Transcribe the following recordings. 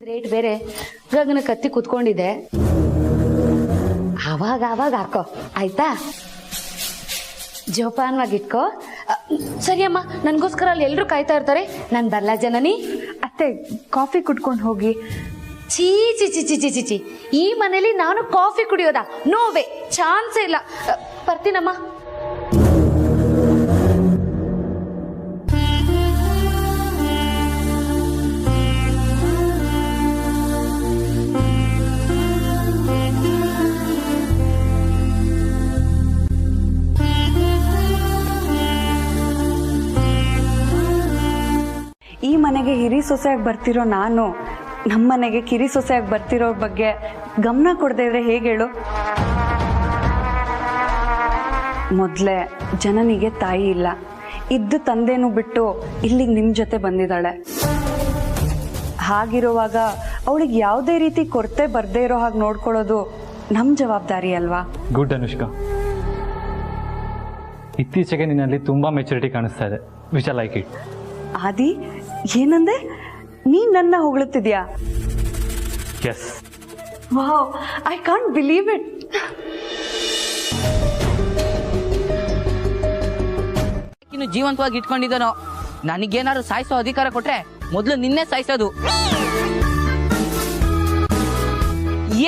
Rate ಬೇರೆ ಗಗನ ಕತ್ತಿ ಕುತ್ಕೊಂಡಿದೆ. ಆವಾಗ ಹಾಕೋ ಆಯ್ತಾ, ಜೋಪಾನವಾಗಿಟ್ಕೋ. ಸರಿಯಮ್ಮ, ನನ್ಗೋಸ್ಕರ ಅಲ್ಲಿ ಎಲ್ರು ಕಾಯ್ತಾ ಇರ್ತಾರೆ, ನಾನು ಬರ್ಲಾ ಜನನಿ? ಅತ್ತೆ, ಕಾಫಿ ಕುಟ್ಕೊಂಡು ಹೋಗಿ. ಚೀ ಚಿ ಚಿ ಚಿ ಚಿ ಚಿ ಚಿ, ಈ ಮನೇಲಿ ನಾನು ಕಾಫಿ ಕುಡಿಯೋದಾ? ನೋವೇ, ಚಾನ್ಸೇ ಇಲ್ಲ. ಬರ್ತೀನಮ್ಮ. ಈ ಮನೆಗೆ ಹಿರಿ ಸೊಸೆಯಾಗಿ ಬರ್ತಿರೋ ನಾನು ನಮ್ಮ ಮನೆಗೆ ಕಿರಿ ಸೊಸೆಯಾಗಿ ಬರ್ತಿರೋ ಬಗ್ಗೆ ಗಮನ ಕೊಡದೇ ಇದ್ರೆ ಹೇಗೆ ಹೇಳು? ಮೊದಲೇ ಜನನಿಗೆ ತಾಯಿ ಇಲ್ಲ, ಇದ್ದು ತಂದೆನೂ ಬಿಟ್ಟು ಇಲ್ಲಿಗೆ ನಿಮ್ಮ ಜೊತೆ ಬಂದಿದ್ದಾಳೆ. ಹಾಗಿರುವಾಗ ಅವಳಿಗೆ ಯಾವುದೇ ರೀತಿ ಕೊರತೆ ಬರ್ದೇ ಇರೋ ಹಾಗೆ ನೋಡ್ಕೊಳ್ಳೋದು ನಮ್ಮ ಜವಾಬ್ದಾರಿ ಅಲ್ವಾ? ಗುಡ್ ಅನುಷ್ಕಾ, ಇತ್ತೀಚೆಗೆ ನಿನ್ನಲ್ಲಿ ತುಂಬಾ ಮೆಚುರಿಟಿ ಕಾಣಿಸ್ತಾ ಇದೆ. Which I like it. Aadi, ಏನಂದೆ? ನೀನ್ ನನ್ನ ಹೊಗಳುತ್ತಿದ್ಯಾ? Yes. Wow, I can't believe it. ಇನ್ನು ಜೀವಂತವಾಗಿ ಇಟ್ಕೊಂಡಿದ್ದಾನೋ, ನನಗೇನಾದ್ರು ಸಾಯಿಸೋ ಅಧಿಕಾರ ಕೊಟ್ರೆ ಮೊದಲು ನಿನ್ನೆ ಸಾಯಿಸೋದು.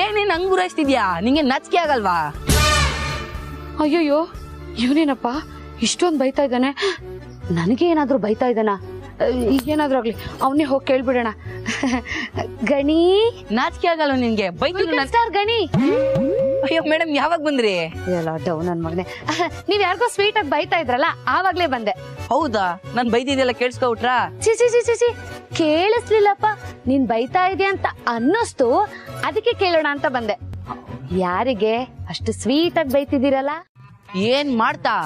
ಏನೇನು ಹಂಗ್ ಗುರಾಯಿಸ್ತಿದ್ಯಾ? ನಿಂಗೆ ನಾಚಿಕೆ ಆಗಲ್ವಾ? ಅಯ್ಯೋಯ್ಯೋ, ಇವನೇನಪ್ಪ ಇಷ್ಟೊಂದು ಬೈತಾ ಇದ್ದಾನೆ? ನನಗೆ ಏನಾದ್ರೂ ಬೈತಾ ಇದ್ದಾನ? ಈಗೇನಾದ್ರೂ ಆಗ್ಲಿ, ಅವನೇ ಹೋಗಿ ಕೇಳ್ಬಿಡೋಣ. ಗಣಿ, ನಾಚಿಕೆ ಆಗಲ್ಲ ನಿನ್ಗೆ? ಸ್ಟಾರ್ ಗಣಿ. ಅಯ್ಯೋ ಮೇಡಮ್, ಯಾವಾಗ ಬಂದ್ರಿ? ಎಲ್ಲ ಡೌ ನನ್ ಮಗನೆ. ನೀವ್ ಯಾರಿಗೋ ಸ್ವೀಟ್ ಆಗಿ ಬೈತಾ ಇದ್ರಲ್ಲ, ಆವಾಗ್ಲೇ ಬಂದೆ. ಹೌದಾ? ನಾನ್ ಬೈದಿದ್ದೆಲ್ಲ ಕೇಳಿಸ್ಕೊಬಿಟ್ರಾ? ಚಿ ಚಿ ಚಿ ಚಿ ಚಿ, ಕೇಳಿಸ್ಲಿಲ್ಲಪ್ಪ. ನೀನ್ ಬೈತಾ ಇದೆಯಾ ಅಂತ ಅನ್ನಿಸ್ತು, ಅದಕ್ಕೆ ಕೇಳೋಣ ಅಂತ ಬಂದೆ. ಯಾರಿಗೆ ಅಷ್ಟು ಸ್ವೀಟ್ ಆಗಿ ಬೈತಿದ್ದೀರಲ್ಲ? ಏನ್ ಮಾಡ್ತಾ?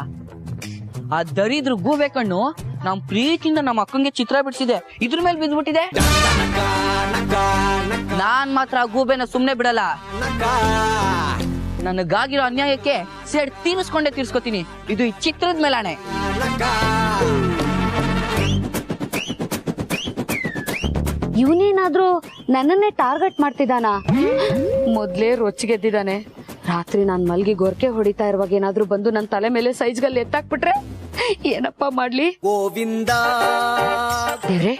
ಆ ದರಿದ್ರ ಗೂಬೆ ಕಣ್ಣು ನಮ್ ಪ್ರೀತಿಯಿಂದ ನಮ್ಮ ಅಕ್ಕಂಗೆ ಚಿತ್ರ ಬಿಡಿಸಿದೆ, ಇದ್ರ ಮೇಲೆ ಬಿದ್ದ್ಬಿಟ್ಟಿದೆ. ನಾನ್ ಮಾತ್ರ ಆ ಗೂಬೆನ ಸುಮ್ನೆ ಬಿಡಲ್ಲ. ನನಗಾಗಿರೋ ಅನ್ಯಾಯಕ್ಕೆ ಸೇಡ್ ತೀರಿಸ್ಕೊಂಡೇ ತೀರ್ಸ್ಕೊತೀನಿ. ಇದು ಈ ಚಿತ್ರದ ಮೇಲಾಣೆ. ಇವನೇನಾದ್ರೂ ನನ್ನನ್ನೇ ಟಾರ್ಗೆಟ್ ಮಾಡ್ತಿದ್ದಾನ? ಮೊದ್ಲೇ ರೊಚ್ಚಿಗೆದ್ದಿದ್ದಾನೆ. ರಾತ್ರಿ ನಾನ್ ಮಲ್ಗಿ ಗೊರ್ಕೆ ಹೊಡಿತಾ ಇರುವಾಗ ಏನಾದ್ರೂ ಬಂದು ನನ್ ತಲೆ ಮೇಲೆ ಸೈಜ್ಗಲ್ಲಿ ಎತ್ತಾಕ್ಬಿಟ್ರೆ ಏನಪ್ಪಾ ಮಾಡ್ಲಿ? ಗೋವಿಂದ ದೇವ್ರೆ,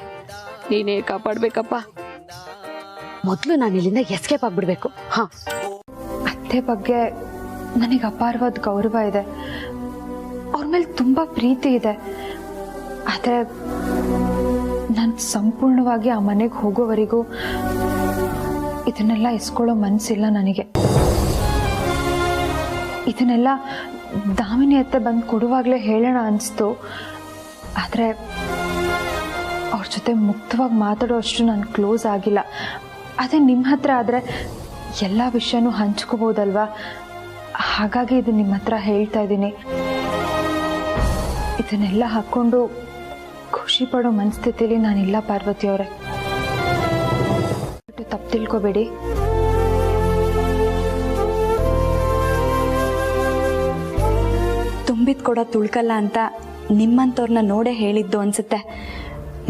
ನೀನೇ ಕಾಪಾಡ್ಬೇಕಪ್ಪ. ಮೊದ್ಲು ನಾನು ಇಲ್ಲಿಂದ ಎಸ್ಕೇಪ್ ಆಗ್ಬಿಡ್ಬೇಕು. ಹಾ, ಅತ್ತೆ ಬಗ್ಗೆ ನನಗೆ ಅಪಾರವಾದ ಗೌರವ ಇದೆ, ಅವ್ರ ಮೇಲೆ ತುಂಬಾ ಪ್ರೀತಿ ಇದೆ. ಆದ್ರೆ ನಾನು ಸಂಪೂರ್ಣವಾಗಿ ಆ ಮನೆಗೆ ಹೋಗೋವರೆಗೂ ಇದನ್ನೆಲ್ಲ ಇಸ್ಕೊಳ್ಳೋ ಮನ್ಸಿಲ್ಲ ನನಗೆ. ಇದನ್ನೆಲ್ಲ ದಾಮಿನಿ ಅತ್ತೆ ಬಂದು ಕೊಡುವಾಗ್ಲೇ ಹೇಳೋಣ ಅನಿಸ್ತು. ಆದ್ರೆ ಅವ್ರ ಜೊತೆ ಮುಕ್ತವಾಗಿ ಮಾತಾಡೋ ಅಷ್ಟು ನಾನು ಕ್ಲೋಸ್ ಆಗಿಲ್ಲ. ಅದೇ ನಿಮ್ಮ ಹತ್ರ ಆದ್ರೆ ಎಲ್ಲ ವಿಷಯನೂ ಹಂಚ್ಕೋಬಹುದಲ್ವಾ? ಹಾಗಾಗಿ ಇದು ನಿಮ್ಮ ಹತ್ರ ಹೇಳ್ತಾ ಇದ್ದೀನಿ. ಇದನ್ನೆಲ್ಲ ಹಾಕೊಂಡು ಖುಷಿ ಪಡೋ ಮನಸ್ಥಿತಿಲಿ ನಾನಿಲ್ಲ ಪಾರ್ವತಿ ಅವರೇ, ತಪ್ಪು ತಿಳ್ಕೊಬೇಡಿ. ತುಂಬಿದ್ ಕೊಡೋ ತುಳ್ಕಲ್ಲ ಅಂತ ನಿಮ್ಮಂತವ್ರನ್ನ ನೋಡೇ ಹೇಳಿದ್ದು ಅನ್ಸುತ್ತೆ.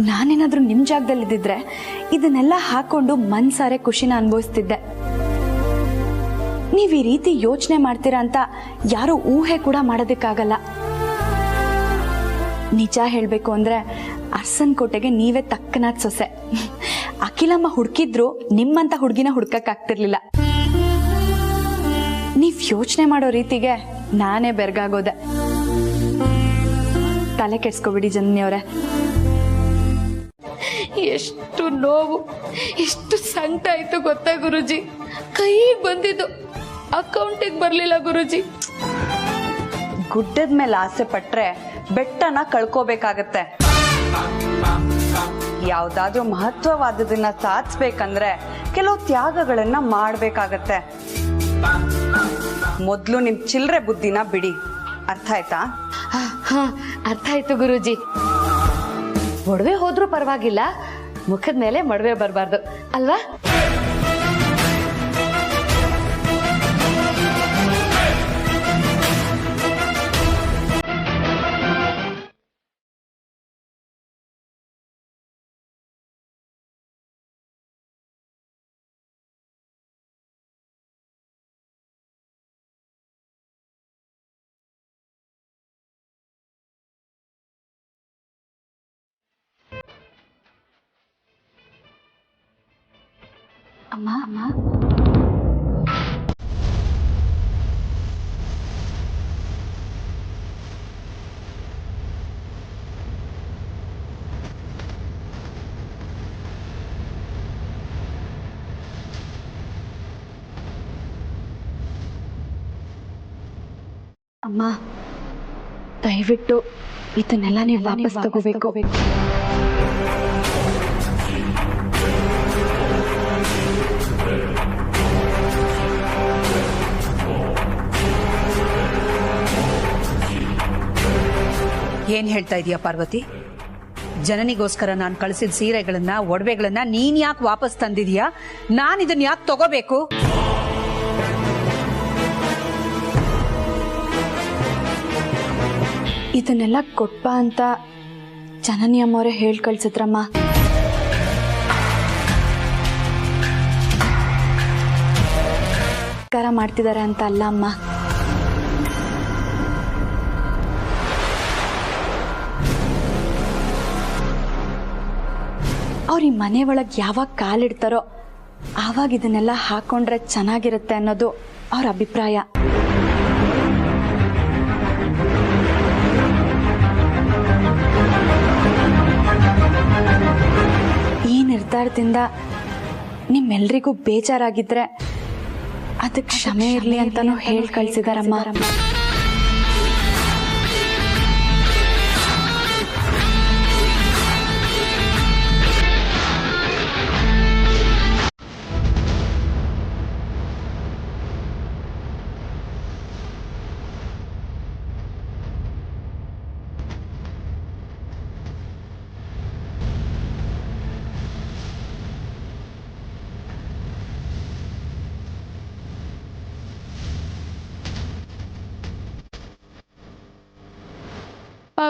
ನಾನೇನಾದ್ರೂ ನಿಮ್ ಜಾಗದಲ್ಲಿ ಇದ್ದಿದ್ರೆ ಇದನ್ನೆಲ್ಲ ಹಾಕೊಂಡು ಮನ್ಸಾರೆ ಖುಷಿನ ಅನುಭವಿಸ್ತಿದ್ದೆ. ನೀವ್ ಈ ರೀತಿ ಯೋಚನೆ ಮಾಡ್ತೀರಾ ಅಂತ ಯಾರು ಊಹೆ ಕೂಡ ಮಾಡೋದಕ್ಕಾಗಲ್ಲ. ನಿಜ ಹೇಳ್ಬೇಕು ಅಂದ್ರೆ ಅರ್ಸನ್ ಕೋಟೆಗೆ ನೀವೇ ತಕ್ಕನಾದ ಸೊಸೆ. ಅಖಿಲಮ್ಮ ಹುಡುಕಿದ್ರು ನಿಮ್ಮಂತ ಹುಡುಗಿನ ಹುಡ್ಕಕ್ಕಾಗ್ತಿರ್ಲಿಲ್ಲ. ನೀವ್ ಯೋಚನೆ ಮಾಡೋ ರೀತಿಗೆ ನಾನೇ ಬೆರ್ಗಾಗೋದೆ. ತಲೆ ಕೆಡ್ಸ್ಕೊಬಿಡಿ ಜನನಿ ಅವರೇ. ಎಷ್ಟು ನೋವು, ಎಷ್ಟು ಸಂಕಟ ಆಯ್ತು ಗೊತ್ತಾ ಗುರುಜಿ? ಕೈಗೆ ಬಂದಿದ್ದು ಅಕೌಂಟಿಗೆ ಬರ್ಲಿಲ್ಲ ಗುರುಜಿ. ಗುಡ್ಡದ ಮೇಲೆ ಆಸೆ ಪಟ್ರೆ ಬೆಟ್ಟನ ಕಳ್ಕೋಬೇಕಾಗತ್ತೆ. ಯಾವ್ದಾದ್ರೂ ಮಹತ್ವವಾದದನ್ನ ಸಾಧಿಸ್ಬೇಕಂದ್ರೆ ಕೆಲವು ತ್ಯಾಗಗಳನ್ನ ಮಾಡ್ಬೇಕಾಗತ್ತೆ. ಮೊದ್ಲು ನಿಮ್ ಚಿಲ್ರೆ ಬುದ್ಧಿನ ಬಿಡಿ, ಅರ್ಥ ಆಯ್ತಾ? ಅರ್ಥ ಆಯ್ತು ಗುರುಜಿ. ಒಡವೆ ಹೋದ್ರೂ ಪರವಾಗಿಲ್ಲ, ಮುಖದ ಮೇಲೆ ಮಡವೆ ಬರಬಾರ್ದು ಅಲ್ವಾ? ಅಮ್ಮ ಅಮ್ಮ ಅಮ್ಮ ದಯವಿಟ್ಟು ಇದನ್ನೆಲ್ಲ ನೀವು ವಾಪಸ್ ತಗೋಬೇಕು. ಏನ್ ಹೇಳ್ತಾ ಇದೀಯ ಪಾರ್ವತಿ? ಜನನಿಗೋಸ್ಕರ ನಾನು ಕಳಿಸಿದ ಸೀರೆಗಳನ್ನ ಒಡವೆಗಳನ್ನ ನೀನ್ ಯಾಕೆ ವಾಪಸ್ ತಂದಿದೀಯಾ? ನಾನ್ ಇದನ್ನ ಯಾಕೆ ತಗೋಬೇಕು? ಇದನ್ನೆಲ್ಲ ಕೊಟ್ಟ ಅಂತ ಜನನಿ ಅಮ್ಮವರೇ ಹೇಳಿ ಕಳ್ಸಿದ್ರಮ್ಮ. ಮಾಡ್ತಿದ್ದಾರೆ ಅಂತ ಅಲ್ಲ ಅಮ್ಮ. ಅವ್ರ ಈ ಮನೆ ಒಳಗೆ ಯಾವಾಗ ಕಾಲಿಡ್ತಾರೋ ಆವಾಗ ಇದನ್ನೆಲ್ಲ ಹಾಕೊಂಡ್ರೆ ಚೆನ್ನಾಗಿರುತ್ತೆ ಅನ್ನೋದು ಅವ್ರ ಅಭಿಪ್ರಾಯ. ಈ ನಿರ್ಧಾರದಿಂದ ನಿಮ್ಮೆಲ್ರಿಗೂ ಬೇಜಾರಾಗಿದ್ರೆ ಅದಕ್ಕೆ ಕ್ಷಮೆ ಇರ್ಲಿ ಅಂತಾನು ಹೇಳಿ ಕಳ್ಸಿದಾರಮ್ಮ.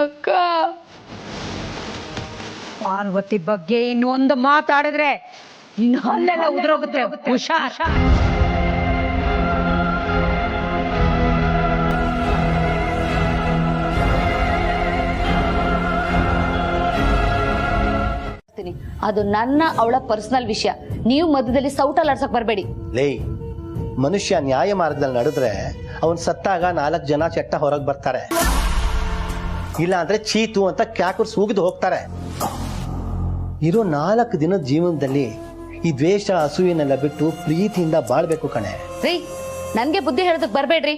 ಅಕ್ಕ, ಪಾರ್ವತಿ ಬಗ್ಗೆ ಇನ್ನೊಂದು ಮಾತಾಡಿದ್ರೆ ಇನ್ನು ಹಲ್ಲೆಲ್ಲ ಉದುರೋಗುತ್ತೆ. ಹುಷಾರ್. ಅದು ನನ್ನ ಅವಳ ಪರ್ಸನಲ್ ವಿಷಯ. ನೀವು ಮಧ್ಯದಲ್ಲಿ ಸೌಟಲ್ಲಾಡ್ಸಕ್ ಬರಬೇಡಿ. ಲೇ, ಮನುಷ್ಯ ನ್ಯಾಯ ಮಾರ್ಗದಲ್ಲಿ ನಡೆದ್ರೆ ಅವನ್ ಸತ್ತಾಗ 4 ಜನ ಚೆಟ್ಟ ಹೊರಗೆ ಬರ್ತಾರೆ, ಇಲ್ಲ ಅಂದ್ರೆ ಚೀತು ಅಂತ ಕ್ಯಾಕುರ್ ಸೂಗಿದು ಹೋಗ್ತಾರೆ. ಇರೋ 4 ದಿನದ ಜೀವನದಲ್ಲಿ ಈ ದ್ವೇಷ ಅಸೂಯೆನೆಲ್ಲ ಬಿಟ್ಟು ಪ್ರೀತಿಯಿಂದ ಬಾಳ್ಬೇಕು ಕಣೆ. ರೀ, ನನ್ಗೆ ಬುದ್ಧಿ ಹೇಳೋದಕ್ ಬರ್ಬೇಡ್ರಿ.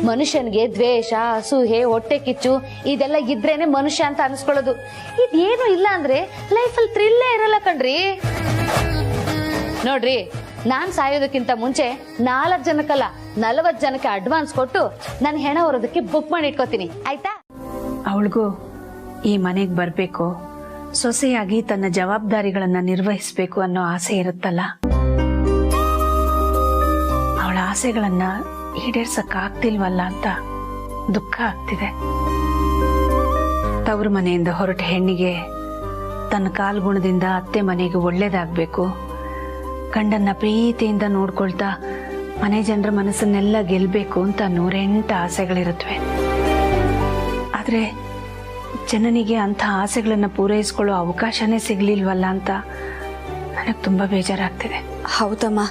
ಮನುಷ್ಯನ್ಗೆ ದ್ವೇಷ, ಅಸೂಯೆ, ಹೊಟ್ಟೆ ಕಿಚ್ಚು ಇದೆಲ್ಲ ಇದ್ರೇನೆ ಮನುಷ್ಯ ಅಂತ ಅನ್ಸ್ಕೊಳ್ಳೋದು. ಇದೇನು ಇಲ್ಲ ಅಂದ್ರೆ ಲೈಫಲ್ಲಿ ಥ್ರಿಲ್ಲೇ ಇರಲ್ಲ ಕಣ್ರಿ. ನೋಡ್ರಿ, ನಾನ್ ಸಾಯೋದಕ್ಕಿಂತ ಮುಂಚೆ 4 ಜನಕ್ಕಲ್ಲ 40 ಜನಕ್ಕೆ ಅಡ್ವಾನ್ಸ್ ಕೊಟ್ಟು ನನ್ನ ಹೆಣ ಹೊರೋದಕ್ಕೆ ಬುಕ್ ಮಾಡಿ ಇಟ್ಕೋತೀನಿ, ಆಯ್ತಾ? ಅವಳಿಗೂ ಈ ಮನೆಗೆ ಬರ್ಬೇಕು, ಸೊಸೆಯಾಗಿ ತನ್ನ ಜವಾಬ್ದಾರಿಗಳನ್ನ ನಿರ್ವಹಿಸ್ಬೇಕು ಅನ್ನೋ ಆಸೆ ಇರುತ್ತಲ್ಲ. ಅವಳ ಆಸೆಗಳನ್ನ ಈಡೇರ್ಸಕ್ ಆಗ್ತಿಲ್ವಲ್ಲ ಅಂತ ದುಃಖ ಆಗ್ತಿದೆ. ತವರು ಮನೆಯಿಂದ ಹೊರಟ ಹೆಣ್ಣಿಗೆ ತನ್ನ ಕಾಲ್ಗುಣದಿಂದ ಅತ್ತೆ ಮನೆಗೆ ಒಳ್ಳೇದಾಗ್ಬೇಕು, ಗಂಡನ್ನ ಪ್ರೀತಿಯಿಂದ ನೋಡ್ಕೊಳ್ತಾ ಮನೆ ಜನರ ಮನಸ್ಸನ್ನೆಲ್ಲ ಗೆಲ್ಬೇಕು ಅಂತ 108 ಆಸೆಗಳಿರುತ್ತವೆ. ಆದ್ರೆ ಜನನಿಗೆ ಅಂಥ ಆಸೆಗಳನ್ನ ಪೂರೈಸ್ಕೊಳ್ಳೋ ಅವಕಾಶನೇ ಸಿಗ್ಲಿಲ್ವಲ್ಲ ಅಂತ ನನಗೆ ತುಂಬಾ ಬೇಜಾರಾಗ್ತಿದೆ. ಹೌದಮ್ಮ,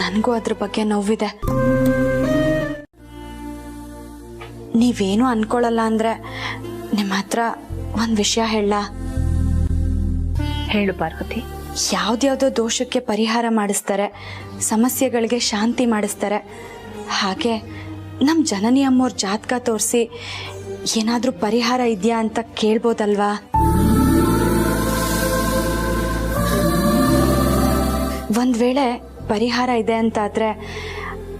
ನನಗೂ ಅದ್ರ ಬಗ್ಗೆ ನೋವಿದೆ. ನೀವೇನು ಅನ್ಕೊಳ್ಳಲ್ಲ ಅಂದ್ರೆ ನಿಮ್ಮ ಹತ್ರ ಒಂದ್ ವಿಷಯ ಹೇಳ. ಹೇಳು ಪಾರ್ವತಿ. ಯಾವ್ದ್ಯಾವ್ದೋ ದೋಷಕ್ಕೆ ಪರಿಹಾರ ಮಾಡಿಸ್ತಾರೆ, ಸಮಸ್ಯೆಗಳಿಗೆ ಶಾಂತಿ ಮಾಡಿಸ್ತಾರೆ. ಹಾಗೆ ನಮ್ಮ ಜನನಿ ಅಮ್ಮೋರ್ ಜಾತಕ ತೋರಿಸಿ ಏನಾದ್ರೂ ಪರಿಹಾರ ಇದೆಯಾ ಅಂತ ಕೇಳ್ಬೋದಲ್ವಾ? ಒಂದ್ ವೇಳೆ ಪರಿಹಾರ ಇದೆ ಅಂತಾದ್ರೆ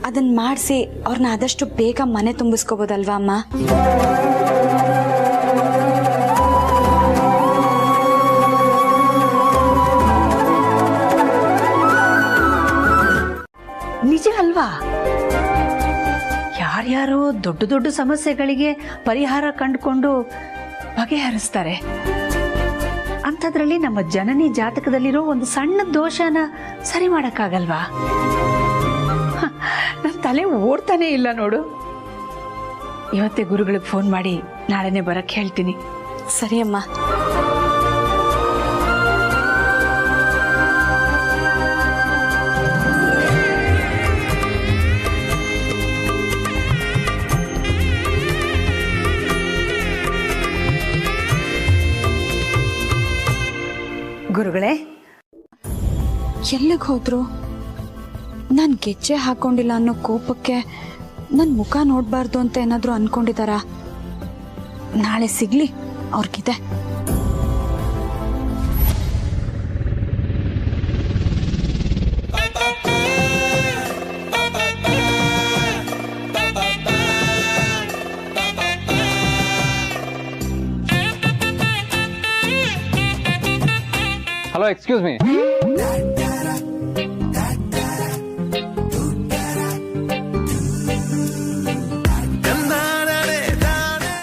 ಅದನ್ನ ಮಾಡಿಸಿ ಅವ್ರನ್ನ ಆದಷ್ಟು ಬೇಗ ಮನೆ ತುಂಬಿಸ್ಕೋಬೋದಲ್ವಾ ಅಮ್ಮ? ನಿಜ ಅಲ್ವಾ? ಯಾರ್ಯಾರೋ ದೊಡ್ಡ ದೊಡ್ಡ ಸಮಸ್ಯೆಗಳಿಗೆ ಪರಿಹಾರ ಕಂಡುಕೊಂಡು ಬಗೆಹರಿಸ್ತಾರೆ. ಅಂಥದ್ರಲ್ಲಿ ನಮ್ಮ ಜನನಿ ಜಾತಕದಲ್ಲಿರೋ ಒಂದು ಸಣ್ಣ ದೋಷನ ಸರಿ ಮಾಡಕ್ಕಾಗಲ್ವಾ? ನನ್ನ ತಲೆ ಓಡ್ತಾನೆ ಇಲ್ಲ ನೋಡು. ಇವತ್ತೇ ಗುರುಗಳಿಗೆ ಫೋನ್ ಮಾಡಿ ನಾಳೆನೆ ಬರಕ್ ಹೇಳ್ತೀನಿ. ಸರಿ ಅಮ್ಮ. ಗುರುಗಳೇ, ಎಲ್ಲಿಗೆ ಹೋದ್ರು? ನಾನು ಗೆಜ್ಜೆ ಹಾಕೊಂಡಿಲ್ಲ ಅನ್ನೋ ಕೋಪಕ್ಕೆ ನನ್ನ ಮುಖ ನೋಡಬಾರ್ದು ಅಂತ ಏನಾದರೂ ಅನ್ಕೊಂಡಿದಾರಾ? ನಾಳೆ ಸಿಗ್ಲಿ ಅವ್ರಿಗಿದೆ. Hello, excuse me.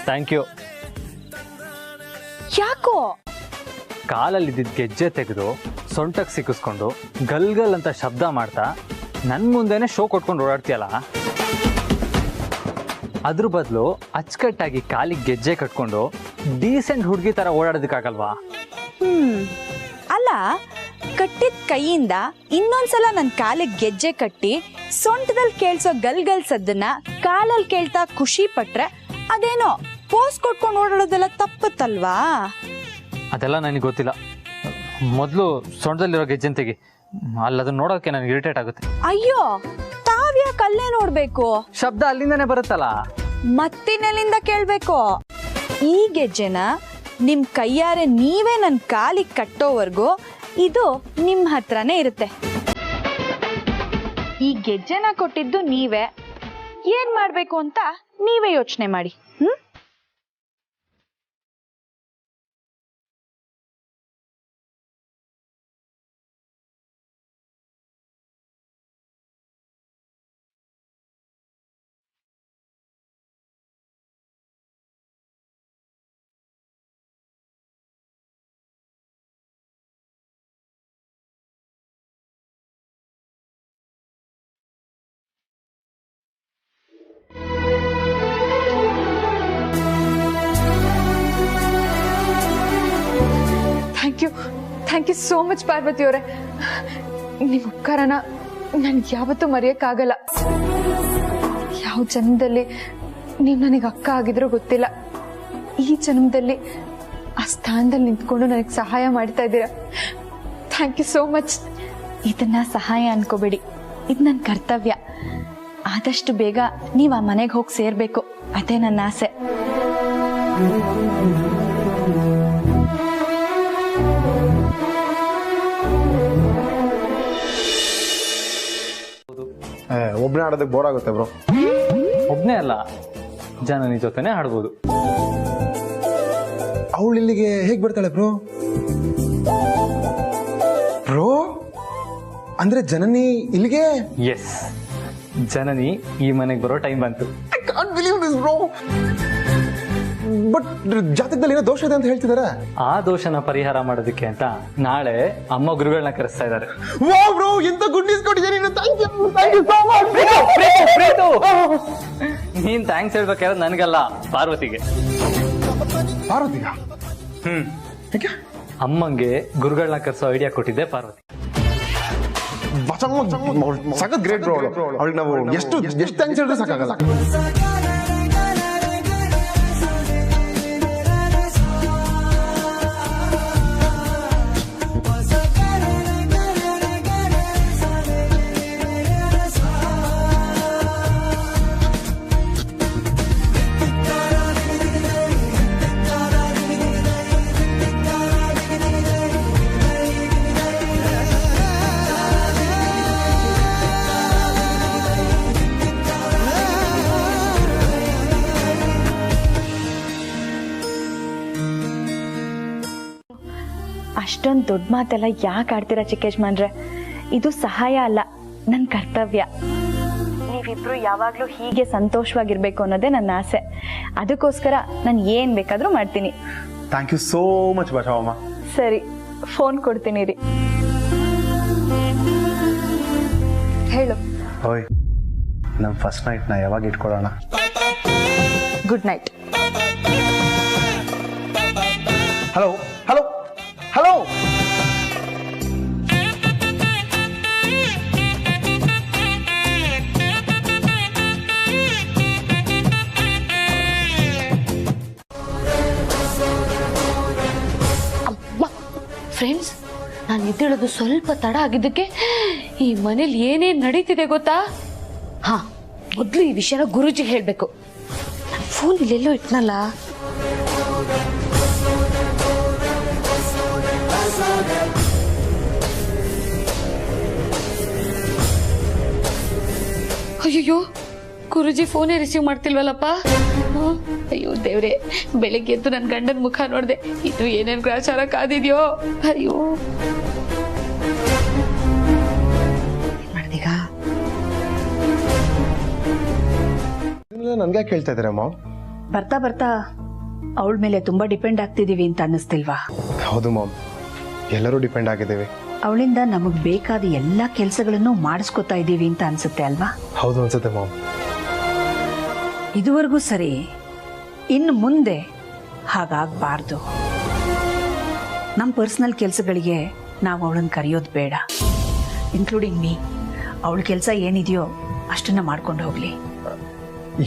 Thank you. ಯಾಕೋ? ಕಾಲಲ್ಲಿದ್ದ ಗೆಜ್ಜೆ ತೆಗೆದು ಸೊಂಟಕ್ಕೆ ಸಿಕ್ಕಿಸ್ಕೊಂಡು ಗಲ್ಗಲ್ ಅಂತ ಶಬ್ದ ಮಾಡ್ತಾ ನನ್ನ ಮುಂದೆನೆ ಶೋ ಕೊಟ್ಕೊಂಡು ಓಡಾಡ್ತೀಯಲ್ಲ, ಅದ್ರ ಬದಲು ಅಚ್ಚುಕಟ್ಟಾಗಿ ಕಾಲಿಗೆ ಗೆಜ್ಜೆ ಕಟ್ಕೊಂಡು ಡೀಸೆಂಟ್ ಹುಡುಗಿ ಥರ ಓಡಾಡೋದಕ್ಕಾಗಲ್ವಾ? ಅಲ್ಲ, ಕಟ್ಟಿದ ಕೈಯಿಂದ ಇನ್ನೊಂದ್ಸಲ ನನ್ನ ಕಾಲಿಗೆ ಗೆಜ್ಜೆ ಕಟ್ಟಿ ಸೊಂಟದಲ್ಲಿ ಕೇಳ್ಸೋ ಗಲ್ಗಲ್ ಸದ್ದನ್ನ ಕಾಲಲ್ಲಿ ಕೇಳ್ತಾ ಖುಷಿ ಪಟ್ರೆ ಅದೇನೋ ಪೋಸ್ ಕೊಟ್ಕೊಂಡು ಓಡಾಡೋದೆಲ್ಲ ತಪ್ಪತ್ತಲ್ವಾ? ಅದೆಲ್ಲ ನನಗೆ ಗೊತ್ತಿಲ್ಲ. ಮೊದಲು ಸೊಂಟದಲ್ಲಿರೋ ಗೆಜ್ಜೆನ್ ತೆಗಿ, ಅಲ್ಲದನ್ನ ನೋಡೋಕೆ ನನಗೆ ಇರಿಟೇಟ್ ಆಗುತ್ತೆ. ಅಯ್ಯೋ, ತಾವ್ಯಾಕೆ ಅಲ್ಲೇ ನೋಡ್ಬೇಕು? ಶಬ್ದ ಅಲ್ಲಿಂದನೇ ಬರುತ್ತಲ್ಲ. ಮತ್ತಿನೆಲ್ಲಿಂದ ಕೇಳ್ಬೇಕು? ಈ ಗೆಜ್ಜೆನ ನಿಮ್ ಕೈಯಾರೆ ನೀವೇ ನನ್ನ ಕಾಲಿಗೆ ಕಟ್ಟೋವರೆಗೂ ಇದು ನಿಮ್ ಹತ್ರನೇ ಇರುತ್ತೆ. ಈ ಗೆಜ್ಜೆನ ಕೊಟ್ಟಿದ್ದು ನೀವೇ, ಏನ್ ಮಾಡ್ಬೇಕು ಅಂತ ನೀವೇ ಯೋಚನೆ ಮಾಡಿ. Thank you so much Parvati ಅವರೇ. ನಿಮ್ಮ ಉಪಕಾರನ ನನ್ಗೆ ಯಾವತ್ತೂ ಮರೆಯೋಕ್ಕಾಗಲ್ಲ. ಯಾವ ಜನ್ಮದಲ್ಲಿ ನೀವು ನನಗೆ ಅಕ್ಕ ಆಗಿದ್ರೂ ಗೊತ್ತಿಲ್ಲ, ಈ ಜನ್ಮದಲ್ಲಿ ಆ ಸ್ಥಾನದಲ್ಲಿ ನಿಂತ್ಕೊಂಡು ನನಗೆ ಸಹಾಯ ಮಾಡ್ತಾ ಇದ್ದೀರಾ. Thank you so much. ಇದನ್ನ ಸಹಾಯ ಅನ್ಕೋಬೇಡಿ, ಇದು ನನ್ನ ಕರ್ತವ್ಯ. ಆದಷ್ಟು ಬೇಗ ನೀವು ಆ ಮನೆಗೆ ಹೋಗಿ ಸೇರ್ಬೇಕು, ಅದೇ ನನ್ನ ಆಸೆ. ಒಬ್ಬನೇ ಆಡೋದಕ್ಕೆ ಬೋರ್ ಆಗುತ್ತೆ ಬ್ರೋ. ಒಬ್ಬನೇ ಅಲ್ಲ, ಜನನಿ ಜೊತೆನೆ ಆಡ್ಬೋದು. ಅವಳು ಇಲ್ಲಿಗೆ ಹೇಗೆ ಬರ್ತಾಳೆ ಬ್ರೋ? ಬ್ರೋ ಅಂದ್ರೆ ಜನನಿ ಇಲ್ಲಿಗೆ? ಎಸ್, ಜನನಿ ಈ ಮನೆಗೆ ಬರೋ ಟೈಮ್ ಬಂತು. I can't believe this bro. But ಜಾತಕದಲ್ಲಿ ಏನೋ ದೋಷ ಇದೆ ಅಂತ ಹೇಳ್ತಿದಾರೆ. ಆ ದೋಷನ ಪರಿಹಾರ ಮಾಡೋದಕ್ಕೆ ಅಂತ ನಾಳೆ ಅಮ್ಮ ಗುರುಗಳನ್ನ ಕರೆಸ್ತಾ ಇದ್ದಾರೆ. ವಾವ್ ಬ್ರೋ, ಎಂತ ಗುಡ್ ನ್ಯೂಸ್ ಕೊಟ್ಟಿದ್ದೀರಿ. Thank you so much. ನೀನ್ ಥ್ಯಾಂಕ್ಸ್ ಹೇಳ್ಬೇಕಾದ್ರೆ ನನಗಲ್ಲ, ಪಾರ್ವತಿಗೆ. ಪಾರ್ವತಿಗ? ಅಮ್ಮಂಗೆ ಗುರುಗಳನ್ನ ಕರೆಸೋ ಐಡಿಯಾ ಕೊಟ್ಟಿದ್ದೆ ಪಾರ್ವತಿ. ಸಖತ್ ಗ್ರೇಟ್ ಬ್ರೋ. ಅವಳಿಗೆ ನಾವು ಎಷ್ಟು ಥ್ಯಾಂಕ್ಸ್ ಹೇಳಿದ್ರೆ ಸಾಕಾಗಲ್ಲ. ಅಷ್ಟೊಂದು ದೊಡ್ಡ ಮಾತೆಲ್ಲ ಯಾಕೆ ಆಡ್ತೀರಾ ಚಿಕ್ಕೇಶ್ಮನ್ರೆ? ಇದು ಸಹಾಯ ಅಲ್ಲ, ನನ್ನ ಕರ್ತವ್ಯ. ನೀವಿಬ್ರು ಯಾವಾಗ್ಲೂ ಹೀಗೆ ಸಂತೋಷವಾಗಿರ್ಬೇಕು ಅನ್ನೋದೇ ನನ್ನ ಆಸೆ. ಅದಕ್ಕೋಸ್ಕರ ನಾನು ಏನ್ ಬೇಕಾದ್ರೂ ಮಾಡ್ತೀನಿ. Thank you so much Basavamma. ಸರಿ, ಫೋನ್ ಕೊಡ್ತೀನಿ ರೀ. ಹೇಳು. ಓಯ್, ನಮ್ಮ ಫಸ್ಟ್ ನೈಟ್ನ ಯಾವಾಗ ಇಟ್ಕೊಳ್ಳೋಣ? Good night. Hello hello hello. Friends, ನಾನು ಎದ್ದೇಳೋದು ಸ್ವಲ್ಪ ತಡ ಆಗಿದ್ದಕ್ಕೆ ಈ ಮನೇಲಿ ಏನೇನ್ ನಡೀತಿದೆ ಗೊತ್ತಾ? ಹಾ, ಮೊದ್ಲು ಈ ವಿಷಯನ ಗುರೂಜಿಗೆ ಹೇಳ್ಬೇಕು. ನನ್ನ ಫೋನ್ ಇಲ್ಲೆಲ್ಲೋ ಇಟ್ನಲ್ಲ. ಅಯ್ಯೋ, ಗುರುಜಿ ಫೋನೇ ರಿಸೀವ್ ಮಾಡ್ತಿಲ್ವಲ್ಲಪ್ಪ. ಅಯ್ಯೋ ದೇವ್ರೆ, ಬೆಳಿಗ್ಗೆ ಎದ್ದು ನನ್ನ ಗಂಡನ ಮುಖ ನೋಡ್ದೆ. ಇದು ಏನೇನ್ ಗ್ರಾಚಾರ ಕಾದಿದ್ಯೋ. ಅಯ್ಯೋ, ಮಾಡ್ದೀಗ ನನ್ಗೆ ಕೇಳ್ತಾ ಇದ್ದಾರೆ ಮಾಮ್? ಬರ್ತಾ ಬರ್ತಾ ಅವಳ ಮೇಲೆ ತುಂಬಾ ಡಿಪೆಂಡ್ ಆಗ್ತಿದೀವಿ ಅಂತ ಅನ್ನಿಸ್ತಿಲ್ವಾ? ಹೌದು ಮಾಮ್, ಎಲ್ಲರೂ ಡಿಪೆಂಡ್ ಆಗಿದ್ದೇವೆ. ಅವಳಿಂದ ನಮಗ್ ಬೇಕಾದ ಎಲ್ಲಾ ಕೆಲಸಗಳನ್ನು ಮಾಡಿಸ್ಕೊತಾ ಇದೀವಿ ಅಂತ ಅನ್ಸುತ್ತೆ ಅಲ್ವಾ? ಹೌದು ಅನ್ಸುತ್ತೆ ಮಾಮ್. ಇದುವರೆಗೂ ಸರಿ, ಇನ್ನು ಮುಂದೆ ಹಾಗಾಗಬಾರ್ದು. ನಮ್ಮ ಪರ್ಸನಲ್ ಕೆಲಸಗಳಿಗೆ ನಾವು ಅವಳನ್ನು ಕರೆಯೋದು ಬೇಡ, ಇನ್ಕ್ಲೂಡಿಂಗ್ ಮೀ. ಅವಳ ಕೆಲಸ ಏನಿದೆಯೋ ಅಷ್ಟನ್ನ ಮಾಡ್ಕೊಂಡು ಹೋಗ್ಲಿ.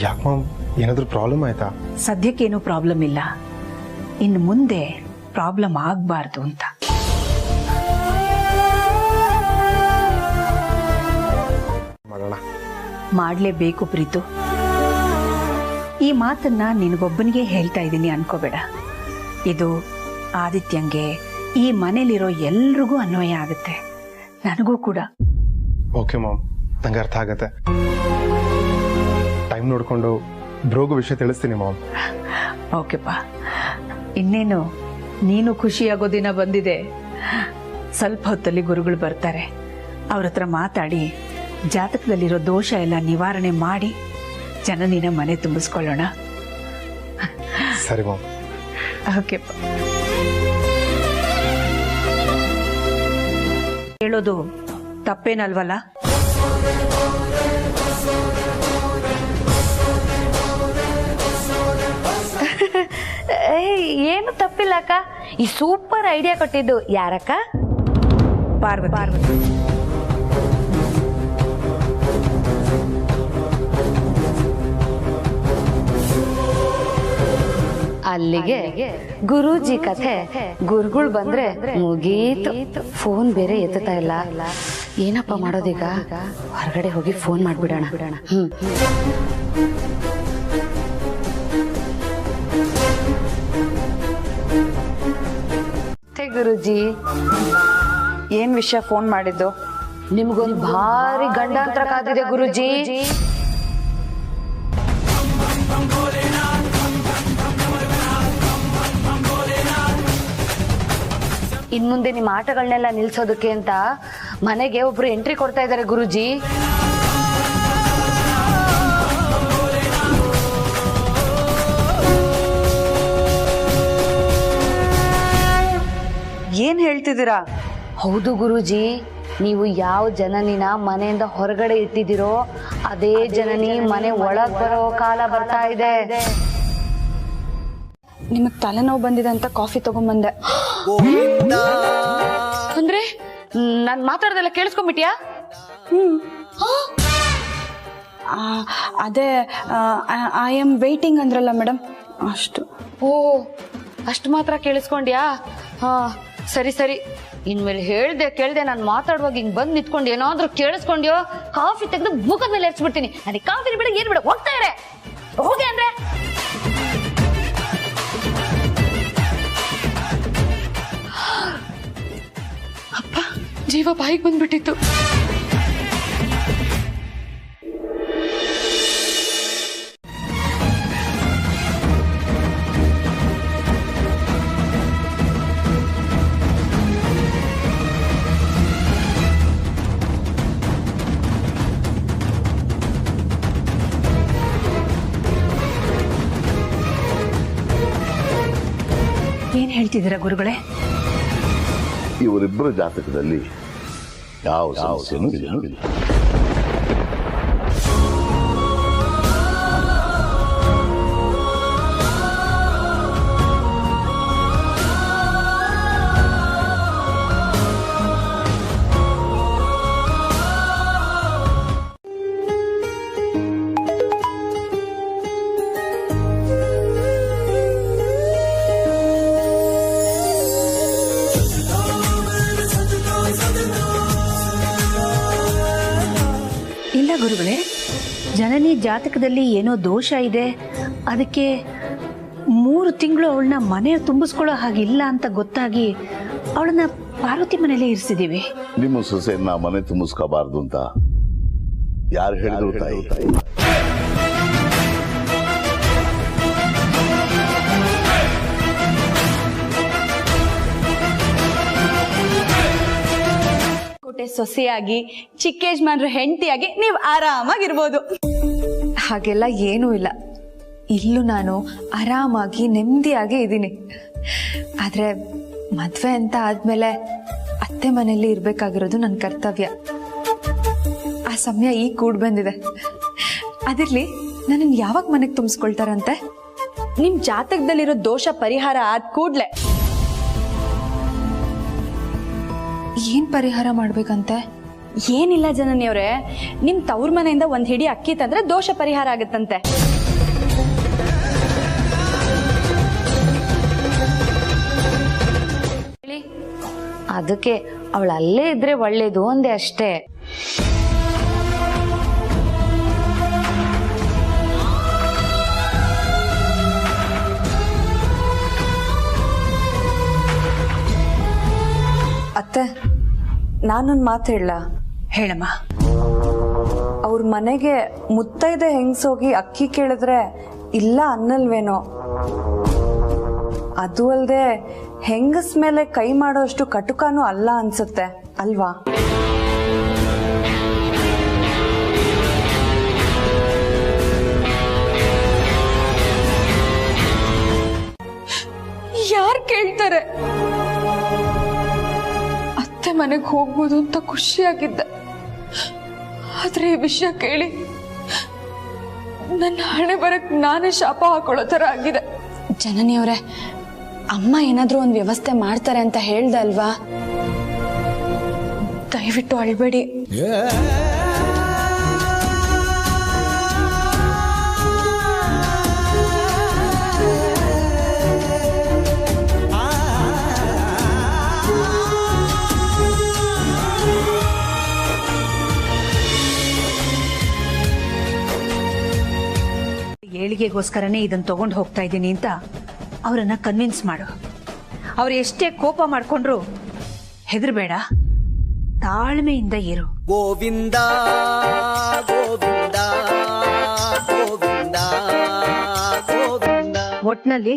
ಯಾಕೆ ಮಾಮ್, ಏನಾದರೂ ಪ್ರಾಬ್ಲಮ್ ಆಯ್ತಾ? ಸದ್ಯಕ್ಕೇನು ಪ್ರಾಬ್ಲಮ್ ಇಲ್ಲ, ಇನ್ನು ಮುಂದೆ ಪ್ರಾಬ್ಲಮ್ ಆಗಬಾರ್ದು ಅಂತ. ಮಾಡೋಣ. ಮಾಡಲೇಬೇಕು ಪ್ರೀತು. ಈ ಮಾತನ್ನ ನಿನಗೊಬ್ಬನಿಗೆ ಹೇಳ್ತಾ ಇದ್ದೀನಿ ಅನ್ಕೋಬೇಡ. ಇದು ಆದಿತ್ಯಂಗೆ, ಈ ಮನೇಲಿರೋ ಎಲ್ರಿಗೂ ಅನ್ವಯ ಆಗುತ್ತೆ, ನನಗೂ ಕೂಡ. ಓಕೆ ಮಾಮ್, ನಂಗೆ ಅರ್ಥ ಆಗತ್ತೆ. ಟೈಮ್ ನೋಡ್ಕೊಂಡು ಬ್ರೋಗು ವಿಷಯ ತಿಳಿಸ್ತೀನಿ ಮಾಮ್. ಓಕೆಪ್ಪ, ಇನ್ನೇನು ನೀನು ಖುಷಿಯಾಗೋ ದಿನ ಬಂದಿದೆ. ಸ್ವಲ್ಪ ಹೊತ್ತಲ್ಲಿ ಗುರುಗಳು ಬರ್ತಾರೆ. ಅವ್ರ ಹತ್ರ ಮಾತಾಡಿ ಜಾತಕದಲ್ಲಿರೋ ದೋಷ ಎಲ್ಲ ನಿವಾರಣೆ ಮಾಡಿ ಜನನಿನ ಮನೆ ತುಂಬಿಸ್ಕೊಳ್ಳೋಣ. ಸರಿ ಮಾಮ್. ಓಕೆಪ್ಪ. ಹೇಳೋದು ತಪ್ಪೇನಲ್ವಲ್ಲ? ಏನು ತಪ್ಪಿಲ್ಲ ಅಕ್ಕ. ಈ ಸೂಪರ್ ಐಡಿಯಾ ಕೊಟ್ಟಿದ್ದು ಯಾರಕ್ಕ? ಪಾರ್ವತಿ. ಅಲ್ಲಿಗೆ ಗುರೂಜಿ ಕಥೆ ಗುರುಗಳು ಬಂದ್ರೆ ಮುಗೀತು. ಫೋನ್ ಬೇರೆ ಎತ್ತುತ್ತಾ ಇಲ್ಲ. ಏನಪ್ಪ ಮಾಡೋದೀಗ? ಹೊರಗಡೆ ಹೋಗಿ ಫೋನ್ ಮಾಡ್ಬಿಡೋಣ. ಗುರುಜಿ, ಏನ್ ವಿಷಯ ಫೋನ್ ಮಾಡಿದ್ದು? ನಿಮ್ಗೊಂದು ಭಾರಿ ಗಂಡಾಂತರ ಕಾದಿದೆ ಗುರುಜಿ. ಇನ್ ಮುಂದೆ ನಿಮ್ಮ ಆಟಗಳನ್ನೆಲ್ಲ ನಿಲ್ಸೋದಕ್ಕೆ ಅಂತ ಮನೆಗೆ ಒಬ್ರು ಎಂಟ್ರಿ ಕೊಡ್ತಾ ಇದ್ದಾರೆ ಗುರುಜಿ. ಏನ್ ಹೇಳ್ತಿದ್ದೀರಾ? ಹೌದು ಗುರೂಜಿ, ನೀವು ಯಾವ ಜನನಿನ ಮನೆಯಿಂದ ಹೊರಗಡೆ ಇಟ್ಟಿದ್ದೀರೋ ಅದೇ ಜನನಿ ಮನೆ ಒಳಗ್ ಬರೋ ಕಾಲ ಬರ್ತಾ ಇದೆ. ನಿಮಗ್ ತಲೆನೋವು ಬಂದಿದೆ ಅಂತ ಕಾಫಿ ತಗೊಂಡ್ಬಂದೆ. ಅಂದ್ರೆ ನಾನ್ ಮಾತಾಡ್ದೆಲ್ಲ ಕೇಳಿಸ್ಕೊಂಡ್ಬಿಟ್ಯಾ? ಅದೇ ಐ ಆಮ್ ವೇಟಿಂಗ್ ಅಂದ್ರಲ್ಲ ಮೇಡಮ್, ಅಷ್ಟು. ಓ, ಅಷ್ಟು ಮಾತ್ರ ಕೇಳಿಸ್ಕೊಂಡ್ಯಾ? ಹಾ, ಸರಿ ಸರಿ. ಇನ್ಮೇಲೆ ಹೇಳ್ದೆ ಕೇಳ್ದೆ ನಾನು ಮಾತಾಡುವಾಗ ಹಿಂಗ್ ಬಂದ್ ನಿಂತ್ಕೊಂಡು ಏನಾದ್ರೂ ಕೇಳಿಸ್ಕೊಂಡ್ಯೋ, ಕಾಫಿ ತೆಗೆದು ಮುಖದ ಮೇಲೆ ಎರ್ಸ್ಬಿಡ್ತೀನಿ. ನನಗೆ ಕಾಫಿ ಬಿಡ, ಏನ್ ಬಿಡ, ಹೋಗ್ತಾ ಇರೆ, ಹೋಗಿ ಅಂದ್ರೆ. ಅಪ್ಪ, ಜೀವ ಬಾಯಿಗೆ ಬಂದ್ಬಿಟ್ಟಿತ್ತು. ಏನ್ ಹೇಳ್ತಿದ್ದೀರಾ ಗುರುಗಳೇ? ಇವರಿಬ್ಬರ ಜಾತಕದಲ್ಲಿ ಯಾವ ಸಮಸ್ಯೆನೂ ಇಲ್ಲ. ಜನನಿ ಜಾತಕದಲ್ಲಿ ಏನೋ ದೋಷ ಇದೆ, ಅದಕ್ಕೆ 3 ತಿಂಗಳು ಅವಳನ್ನ ಮನೆ ತುಂಬಿಸ್ಕೊಳ್ಳೋ ಹಾಗಿಲ್ಲ ಅಂತ ಗೊತ್ತಾಗಿ ಅವಳನ್ನ ಪಾರ್ವತಿ ಮನೇಲೆ ಇರಿಸಿದೀವಿ. ನಿಮ್ಮ ಸೊಸೆಯನ್ನ ಮನೆ ತುಂಬಿಸ್ಕೋಬಾರ್ದು ಅಂತ ಯಾರು ಹೇಳಿದ್ರು ತಾಯಿ? ಕೋಟೆ ಸೊಸೆಯಾಗಿ ಚಿಕ್ಕ ಯಜಮಾನ್ರ ಹೆಂಡತಿಯಾಗಿ ನೀವು ಆರಾಮಾಗಿರ್ಬೋದು. ಹಾಗೆಲ್ಲ ಏನೂ ಇಲ್ಲ. ಇಲ್ಲೂ ನಾನು ಆರಾಮಾಗಿ ನೆಮ್ಮದಿಯಾಗಿ ಇದ್ದೀನಿ. ಆದರೆ ಮದುವೆ ಅಂತ ಆದಮೇಲೆ ಅತ್ತೆ ಮನೆಯಲ್ಲಿ ಇರಬೇಕಾಗಿರೋದು ನನ್ನ ಕರ್ತವ್ಯ. ಆ ಸಮಯ ಈಗ ಕೂಡ್ ಬಂದಿದೆ. ಅದಿರಲಿ, ನನ್ನನ್ನು ಯಾವಾಗ ಮನೆಗೆ ತುಂಬಿಸ್ಕೊಳ್ತಾರಂತೆ? ನಿಮ್ ಜಾತಕದಲ್ಲಿರೋ ದೋಷ ಪರಿಹಾರ ಆದ ಕೂಡ್ಲೆ. ಏನ್ ಪರಿಹಾರ ಮಾಡ್ಬೇಕಂತೆ? ಏನಿಲ್ಲ ಜನನಿಯವ್ರೆ, ನಿಮ್ ತವ್ರ ಮನೆಯಿಂದ 1 ಹಿಡಿ ಅಕ್ಕಿ ತಂದ್ರೆ ದೋಷ ಪರಿಹಾರ ಆಗತ್ತಂತೆ. ಅದಕ್ಕೆ ಅವಳು ಅಲ್ಲೇ ಇದ್ರೆ ಒಳ್ಳೇದು ಅಂದೆ ಅಷ್ಟೇ. ಅತ್ತೆ, ನಾನೊಂದು ಮಾತು ಹೇಳ. ಹೇಳಮ್ಮ. ಅವ್ರ ಮನೆಗೆ ಮುತ್ತೈದೆ ಹೆಂಗ್ಸೋಗಿ ಅಕ್ಕಿ ಕೇಳಿದ್ರೆ ಇಲ್ಲ ಅನ್ನಲ್ವೇನೋ. ಅದು ಅಲ್ಲದೆ ಹೆಂಗಸ್ ಮೇಲೆ ಕೈ ಮಾಡೋಷ್ಟು ಕಟುಕಾನು ಅಲ್ಲ ಅನ್ಸುತ್ತೆ ಅಲ್ವಾ? ಯಾರು ಕೇಳ್ತಾರೆ? ಅತ್ತೆ ಮನೆಗೆ ಹೋಗ್ಬೋದು ಅಂತ ಖುಷಿಯಾಗಿದ್ದೆ. ಆದ್ರೆ ಈ ವಿಷಯ ಕೇಳಿ ನನ್ನ ಹಣೆ ಬರಕ್ ನಾನೇ ಶಾಪ ಹಾಕೊಳ್ಳೋ ತರ ಆಗಿದೆ. ಜನನಿಯವ್ರೆ, ಅಮ್ಮ ಏನಾದ್ರೂ ಒಂದು ವ್ಯವಸ್ಥೆ ಮಾಡ್ತಾರೆ ಅಂತ ಹೇಳ್ದೆ ಅಲ್ವಾ? ದಯವಿಟ್ಟು ಅಳ್ಬೇಡಿ. ಏಳಿಗೆಗೋಸ್ಕರನೇ ಇದನ್ನ ತಗೊಂಡು ಹೋಗ್ತಾ ಇದ್ದೀನಿ ಅಂತ ಅವರನ್ನ ಕನ್ವಿನ್ಸ್ ಮಾಡು. ಅವ್ರು ಎಷ್ಟೇ ಕೋಪ ಮಾಡ್ಕೊಂಡ್ರು ಹೆದರ್ಬೇಡ, ತಾಳ್ಮೆಯಿಂದ ಇರು. ಗೋವಿಂದ ಗೋವಿಂದ ಗೋವಿಂದ ಗೋವಿಂದ. ಒಟ್ನಲ್ಲಿ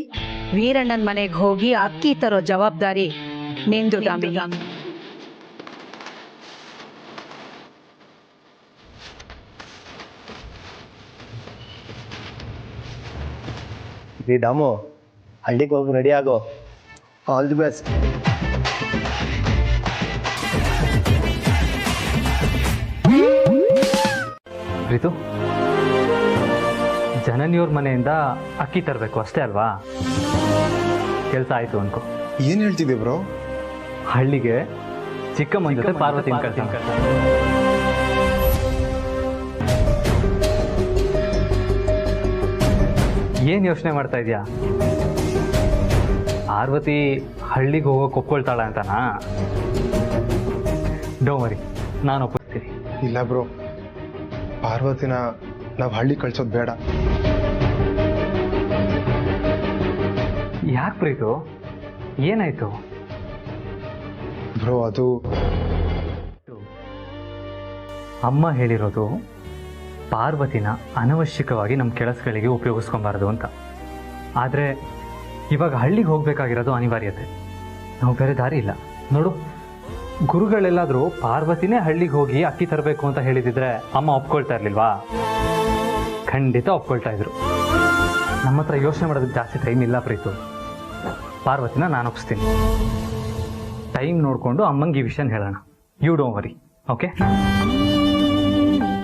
ವೀರಣ್ಣನ ಮನೆಗೆ ಹೋಗಿ ಅಕ್ಕಿ ತರೋ ಜವಾಬ್ದಾರಿ ನಿಂದು ದಾಮಿನಿ. ಡಾಮು, ಹಳ್ಳಿಗೆ ಹೋಗಿ ರೆಡಿ ಆಗೋ. All the best. ಪ್ರೀತು, ಜನನಿಯವ್ರ ಮನೆಯಿಂದ ಅಕ್ಕಿ ತರಬೇಕು ಅಷ್ಟೇ ಅಲ್ವಾ? ಕೆಲಸ ಆಯ್ತು ಅನ್ಕೋ. ಏನ್ ಹೇಳ್ತಿದ್ದೆ ಬ್ರೋ? ಹಳ್ಳಿಗೆ ಚಿಕ್ಕಮ್ಮನ ಜೊತೆ ಪಾರ್ವತಿ ಏನ್ ಯೋಚನೆ ಮಾಡ್ತಾ ಇದೀಯಾ? ಪಾರ್ವತಿ ಹಳ್ಳಿಗೆ ಹೋಗೋಕೆ ಒಪ್ಕೊಳ್ತಾಳ ಅಂತನಾ? ಡೋಂಟ್ ವರಿ, ನಾನು ಒಪ್ಪಿಸ್ತೀನಿ. ಇಲ್ಲ ಬ್ರೋ, ಪಾರ್ವತಿನ ನಾವು ಹಳ್ಳಿ ಕಳ್ಸೋದು ಬೇಡ. ಯಾಕೆ ಪ್ರೀತು, ಏನಾಯ್ತು? ಬ್ರೋ, ಅದು ಅಮ್ಮ ಹೇಳಿರೋದು ಪಾರ್ವತಿನ ಅನವಶ್ಯಕವಾಗಿ ನಮ್ಮ ಕೆಲಸಗಳಿಗೆ ಉಪಯೋಗಿಸ್ಕೊಬಾರ್ದು ಅಂತ. ಆದರೆ ಇವಾಗ ಹಳ್ಳಿಗೆ ಹೋಗಬೇಕಾಗಿರೋದು ಅನಿವಾರ್ಯತೆ. ನಾವು ಬೇರೆ ದಾರಿ ಇಲ್ಲ. ನೋಡು, ಗುರುಗಳೆಲ್ಲಾದರೂ ಪಾರ್ವತಿನೇ ಹಳ್ಳಿಗೆ ಹೋಗಿ ಅಕ್ಕಿ ತರಬೇಕು ಅಂತ ಹೇಳಿದಿದ್ರೆ ಅಮ್ಮ ಒಪ್ಕೊಳ್ತಾ ಇರಲಿಲ್ವಾ? ಖಂಡಿತ ಒಪ್ಕೊಳ್ತಾ ಇದ್ರು. ನಮ್ಮ ಹತ್ರ ಯೋಚನೆ ಮಾಡೋದಕ್ಕೆ ಜಾಸ್ತಿ ಟೈಮ್ ಇಲ್ಲ ಪ್ರೀತು. ಪಾರ್ವತಿನ ನಾನು ಒಪ್ಪಿಸ್ತೀನಿ. ಟೈಮ್ ನೋಡಿಕೊಂಡು ಅಮ್ಮಂಗೆ ಈ ವಿಷಯನ ಹೇಳೋಣ. You don't worry, okay?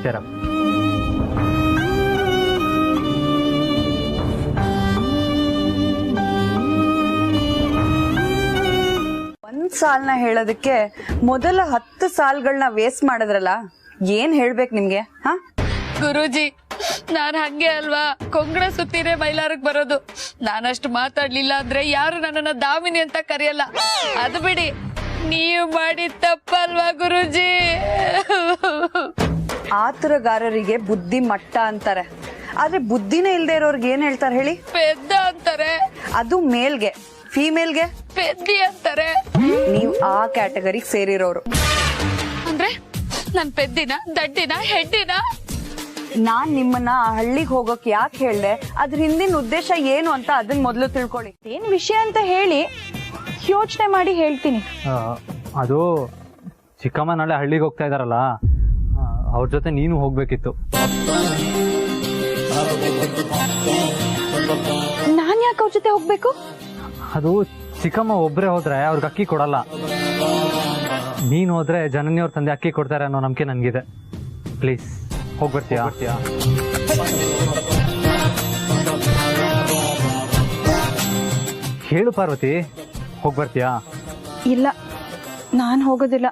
Shut up. ಒಂದ್ ಸಾಲ್ನ ಹೇಳೋದಕ್ಕೆ ಮೊದಲ 10 ಸಾಲ್ಗಳನ್ನ ವೇಸ್ಟ್ ಮಾಡಿದ್ರಲ್ಲ, ಏನ್ ಹೇಳ್ಬೇಕು ನಿಮ್ಗೆ? ಹಾ ಗುರೂಜಿ, ನಾನ್ ಹಂಗೆ ಅಲ್ವಾ ಕೊಂಗಣ ಸುತ್ತೀರೆ ಮೈಲಾರಕ್ ಬರೋದು. ನಾನಷ್ಟು ಮಾತಾಡ್ಲಿಲ್ಲ ಅಂದ್ರೆ ಯಾರು ನನ್ನನ್ನ ದಾಮಿನಿ ಅಂತ ಕರೆಯಲ್ಲ. ಅದು ಬಿಡಿ, ನೀವು ಮಾಡಿದ ತಪ್ಪಲ್ವಾ ಗುರೂಜಿ? ಆತುರಗಾರರಿಗೆ ಬುದ್ಧಿ ಮಟ್ಟ ಅಂತಾರೆ, ಆದ್ರೆ ಬುದ್ಧಿನೇ ಇಲ್ದೇ ಇರೋರ್ಗೆ ಏನ್ ಹೇಳ್ತಾರೆ ಹೇಳಿ? ಪೆದ್ದ ಅಂತಾರೆ. ಅದು ಮೇಲ್ಗೆ, ಫೀಮೇಲ್ಗೆ ಪೆದ್ದಿ ಅಂತಾರೆ. ನೀವು ಆ ಕ್ಯಾಟಗರಿಗೆ ಸೇರಿರೋರು. ಅಂದ್ರೆ ನನ್ ಪೆದ್ದಿನ, ದಡ್ಡಿನ, ಹೆಡ್ಡಿನ? ನಾನ್ ನಿಮ್ಮನ್ನ ಆ ಹಳ್ಳಿಗೆ ಹೋಗೋಕ್ ಯಾಕೆ ಹೇಳ್ದೆ, ಅದ್ರ ಹಿಂದಿನ ಉದ್ದೇಶ ಏನು ಅಂತ ಅದನ್ನ ಮೊದಲು ತಿಳ್ಕೊಳ್ಳಿ. ಏನ್ ವಿಷಯ ಅಂತ ಹೇಳಿ, ಯೋಚನೆ ಮಾಡಿ ಹೇಳ್ತೀನಿ. ಅದು ಚಿಕ್ಕಮ್ಮ ನಾಳೆ ಹಳ್ಳಿಗೆ ಹೋಗ್ತಾ ಇದಾರಲ್ಲ, ಅವ್ರ ಜೊತೆ ನೀನು ಹೋಗ್ಬೇಕಿತ್ತು. ನಾನ್ ಯಾಕೆ ಅವ್ರ ಜೊತೆ ಹೋಗ್ಬೇಕು? ಅದು ಚಿಕ್ಕಮ್ಮ ಒಬ್ರೇ ಹೋದ್ರೆ ಅವ್ರಿಗೆ ಅಕ್ಕಿ ಕೊಡಲ್ಲ. ನೀನು ಹೋದ್ರೆ ಜನನಿಯವ್ರ ತಂದೆ ಅಕ್ಕಿ ಕೊಡ್ತಾರೆ ಅನ್ನೋ ನಂಬಿಕೆ ನನ್ಗಿದೆ. ಪ್ಲೀಸ್ ಹೋಗ್ಬರ್ತೀಯಾ? ಹೇಳು ಪಾರ್ವತಿ, ಹೋಗ್ಬರ್ತೀಯಾ? ಇಲ್ಲ, ನಾನ್ ಹೋಗೋದಿಲ್ಲ.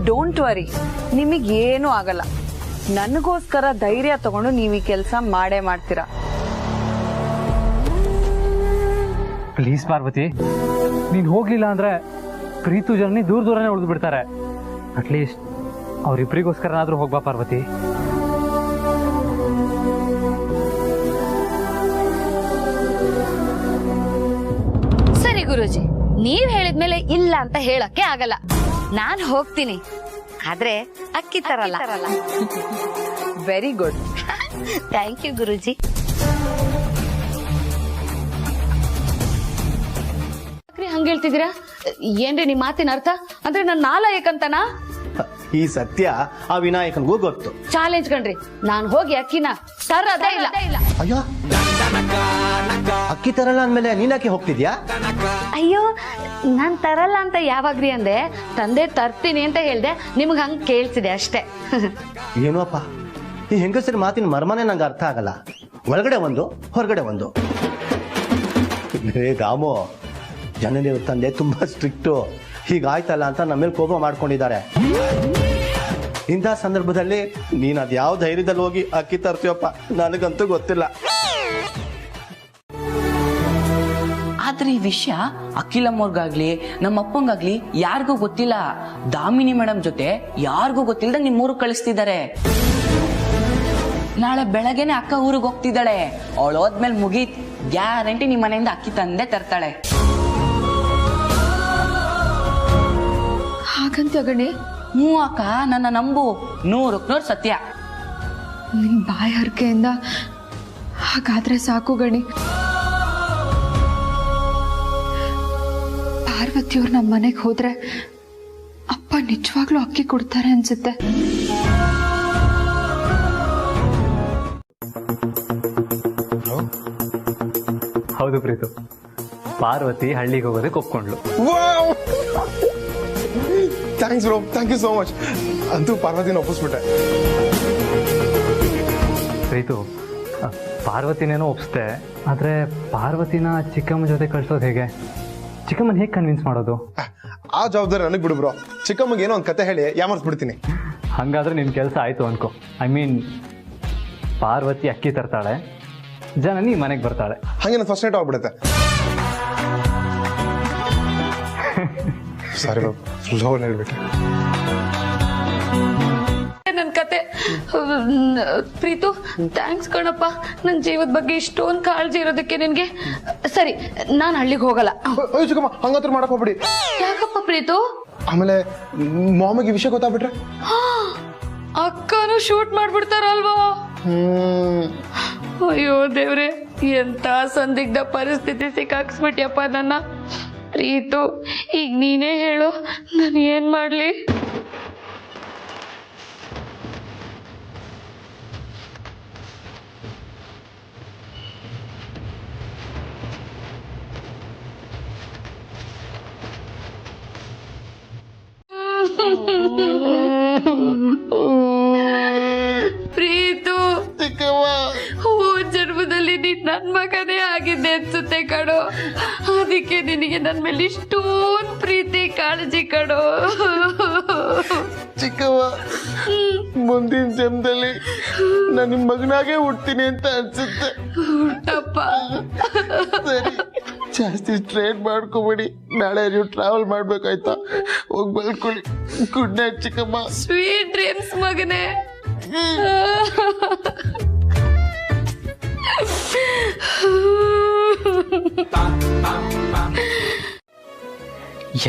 ಡೋಂಟ್ ವರಿ, ನಿಮಗೇನು ಆಗಲ್ಲ. ನನಗೋಸ್ಕರ ಧೈರ್ಯ ತಗೊಂಡು ನೀವು ಈ ಕೆಲಸ ಮಾಡೇ ಮಾಡ್ತೀರಾ. ಪ್ಲೀಸ್ ಪಾರ್ವತಿ, ನೀನ್ ಹೋಗ್ಲಿಲ್ಲ ಅಂದ್ರೆ ಪ್ರೀತು ಜನನಿ ದೂರ ದೂರನೇ ಉಳಿದು ಬಿಡ್ತಾರೆ. ಅಟ್ಲೀಸ್ಟ್ ಅವ್ರಿಬ್ರಿಗೋಸ್ಕರನಾದ್ರೂ ಹೋಗ್ಬಾ ಪಾರ್ವತಿ. ಸರಿ ಗುರೂಜಿ, ನೀವ್ ಹೇಳಿದ್ಮೇಲೆ ಇಲ್ಲ ಅಂತ ಹೇಳಕ್ಕೆ ಆಗಲ್ಲ. ನಾನ್ ಹೋಗ್ತೀನಿ, ಆದ್ರೆ ಅಕ್ಕಿ ತರಲ್ಲ. Very good. Thank you guruji. ಹಂಗ ಹೇಳ್ತಿದ್ದೀರಾ? ಏನ್ರಿ ನಿಮ್ ಮಾತಿನ ಅರ್ಥ? ಅಂದ್ರೆ ನನ್ ನಾಲಾಯಕಂತನಾ? ಈ ಸತ್ಯ ಆ ವಿನಾಯಕನ್ಗೂ ಗೊತ್ತು. ಚಾಲೆಂಜ್ ಕಣ್ರಿ, ನಾನ್ ಹೋಗಿ ಅಕ್ಕಿನ ತರದೇ ಇಲ್ಲ. ಅಯ್ಯೋ, ಅಕ್ಕಿ ತರಲ್ಲ ಅಂದ್ಮೇಲೆ ನೀನಾಕೆ ಹೋಗ್ತಿದ್ಯಾ? ಅಯ್ಯೋ, ನಾನ್ ತರಲ್ಲ ಅಂತ ಯಾವಾಗ್ರಿ ಅಂದೆ? ತಂದೆ ತರ್ತೀನಿ ಅಂತ ಹೇಳ್ದೆ, ನಿಮ್ಗೆ ಹಂಗ್ ಕೇಳ್ಸಿದೆ ಅಷ್ಟೇ. ಏನೋಪ್ಪ, ಈ ಹೆಂಗಸರ ಮಾತಿನ ಮರ್ಮನೇ ನಂಗೆ ಅರ್ಥ ಆಗಲ್ಲ. ಒಳಗಡೆ ಒಂದು, ಹೊರಗಡೆ ಒಂದು. ದಾಮು, ಜನನಿಯವ್ರ ತಂದೆ ತುಂಬಾ ಸ್ಟ್ರಿಕ್ಟು. ಹೀಗಾಯ್ತಲ್ಲ ಅಂತ ನಮ್ಮ ಮೇಲೆ ಕೋಪ ಮಾಡ್ಕೊಂಡಿದ್ದಾರೆ. ಇಂಥ ಸಂದರ್ಭದಲ್ಲಿ ನೀನ್ ಅದ್ ಯಾವ ಧೈರ್ಯದಲ್ಲಿ ಹೋಗಿ ಅಕ್ಕಿ ತರ್ತೀಯಪ್ಪ, ನನಗಂತೂ ಗೊತ್ತಿಲ್ಲ. ಆದ್ರೆ ಈ ವಿಷಯ ಅಖಿಲಮ್ಮವ್ರಿಗಾಗ್ಲಿ ನಮ್ಮ ಅಪ್ಪಂಗಾಗ್ಲಿ ಯಾರಿಗೂ ಗೊತ್ತಿಲ್ಲ. ದಾಮಿನಿ ಮೇಡಮ್ ಜೊತೆ ಯಾರಿಗೂ ಗೊತ್ತಿಲ್ಲದ ನಿಮ್ಮೂರು ಕಳಿಸ್ತಿದ್ದಾರೆ. ನಾಳೆ ಬೆಳಗ್ಗೆನೆ ಅಕ್ಕ ಊರಿಗೆ ಹೋಗ್ತಿದ್ದಾಳೆ. ಅವಳು ಹೋದ್ಮೇಲೆ ಮುಗೀತ್, ಗ್ಯಾರಂಟಿ ನಿಮ್ಮ ಮನೆಯಿಂದ ಅಕ್ಕಿ ತಂದೆ ತರ್ತಾಳೆ. ಹಾಗಂತ ಗಣಿ? ಹ್ಞೂ ಅಕ್ಕ, ನನ್ನ ನಂಬು, 100ಕ್ಕೆ 100 ಸತ್ಯ. ನಿನ್ ಬಾಯಿ ಹರಕೆಯಿಂದ ಹಾಗಾದ್ರೆ ಸಾಕು ಗಣಿ. ಪಾರ್ವತಿಯವ್ರು ನಮ್ಮ ಮನೆಗೆ ಹೋದ್ರೆ ಅಪ್ಪ ನಿಜವಾಗ್ಲೂ ಅಕ್ಕಿ ಕೊಡ್ತಾರೆ ಅನ್ಸುತ್ತೆ. ಹೌದು ಪ್ರೀತು, ಪಾರ್ವತಿ ಹಳ್ಳಿಗೆ ಹೋಗೋದಕ್ಕೆ ಒಪ್ಕೊಂಡ್ಲು. Thanks bro, thank you so much. ಅಂತೂ ಪಾರ್ವತಿನ ಒಪ್ಪಿಸ್ಬಿಟ್ಟೆ. ಪ್ರೀತು, ಪಾರ್ವತಿನೇನೋ ಒಪ್ಪಿಸ್ದೆ, ಆದ್ರೆ ಪಾರ್ವತಿನ ಚಿಕ್ಕಮ್ಮ ಜೊತೆ ಕಳ್ಸೋದು ಹೇಗೆ? ಚಿಕ್ಕಮ್ಮನ ಹೇಗೆ ಕನ್ವಿನ್ಸ್ ಮಾಡೋದು? ಆ ಜವಾಬ್ದಾರಿ ನನಗೆ ಬಿಡು ಬ್ರೋ. ಚಿಕ್ಕಮ್ಮಗೆ ಏನೋ ಒಂದು ಕತೆ ಹೇಳಿ ಯಾಮರ್ಸ್ಬಿಡ್ತೀನಿ. ಹಂಗಾದ್ರೆ ನಿನ್ ಕೆಲಸ ಆಯ್ತು ಅನ್ಕೋ. ಐ ಮೀನ್, ಪಾರ್ವತಿ ಅಕ್ಕಿ ತರ್ತಾಳೆ, ಜನನಿ ಮನೆಗೆ ಬರ್ತಾಳೆ. ಹಂಗೆ ನಾನು ಫಸ್ಟ್ ನೈಟ್ ಆಗ್ಬಿಡುತ್ತೆ. ಸಾರಿ ಬಾಬು, ಲೋ ಹೇಳ್ಬಿಟ್ಟೆ. ನನ್ ಕತೆ. ಪ್ರೀತು, ಥ್ಯಾಂಕ್ಸ್ ಕಣಪ್ಪ, ನನ್ ಜೀವದ ಬಗ್ಗೆ ಇಷ್ಟೊಂದು ಕಾಳಜಿ ಇರೋದಕ್ಕೆ ನಿನ್ಗೆ. ಸರಿ, ನಾನ್ ಹಳ್ಳಿಗೆ ಹೋಗಲ್ಲ. ಅಯ್ಯೋ ಚಿಕ್ಕಮ್ಮ, ಹಂಗತ್ರ ಮಾಡಕ್ ಹೋಗ್ಬಿಡಿ. ಯಾಕಪ್ಪ ಪ್ರೀತು? ಆಮೇಲೆ ಮಾಮಿಗೆ ವಿಷಯ ಗೊತ್ತಾಗ್ಬಿಟ್ರೆ ಅಕ್ಕನು ಶೂಟ್ ಮಾಡ್ಬಿಡ್ತಾರಲ್ವಾ? ಅಯ್ಯೋ ದೇವ್ರೆ, ಎಂತ ಸಂದಿಗ್ಧ ಪರಿಸ್ಥಿತಿ ಸಿಕ್ಕಾಕ್ಸ್ಬಿಟ್ಯಪ್ಪ ನನ್ನ. ಪ್ರೀತು, ಈಗ ನೀನೇ ಹೇಳು, ನಾನು ಏನ್ ಮಾಡ್ಲಿ? ಪ್ರೀತು, ಜನ್ಮದಲ್ಲಿ ನೀನ್ ನನ್ ಮಗನೇ ಆಗಿದ್ದೆ ಅನ್ಸುತ್ತೆ ಕಣೋ. ಅದಕ್ಕೆ ನಿನಗೆ ನನ್ ಮೇಲೆ ಇಷ್ಟೊಂದು ಪ್ರೀತಿ ಕಾಳಜಿ ಕಣೋ. ಚಿಕ್ಕವ್ವ, ಮುಂದಿನ ಜನ್ಮದಲ್ಲಿ ನಾನು ನಿಮ್ಮ ಮಗನಾಗೆ ಹುಡ್ತೀನಿ ಅಂತ ಅನ್ಸುತ್ತೆ. ಹುಟ್ಟಪ್ಪ. ಸರಿ. ಜಾಸ್ತಿ ಸ್ಟ್ರೇಟ್ ಮಾಡ್ಕೊಬೇಡಿ. ನಾಳೆ ನೀವು ಟ್ರಾವೆಲ್ ಮಾಡ್ಬೇಕಾಯ್ತಾ? ಹೋಗಿ ಬಲ್ಕೊಳ್ಳಿ. ಗುಡ್ ನೈಟ್ ಚಿಕ್ಕಮ್ಮ. ಸ್ವೀಟ್ ಡ್ರೀಮ್ಸ್ ಮಗನೇ.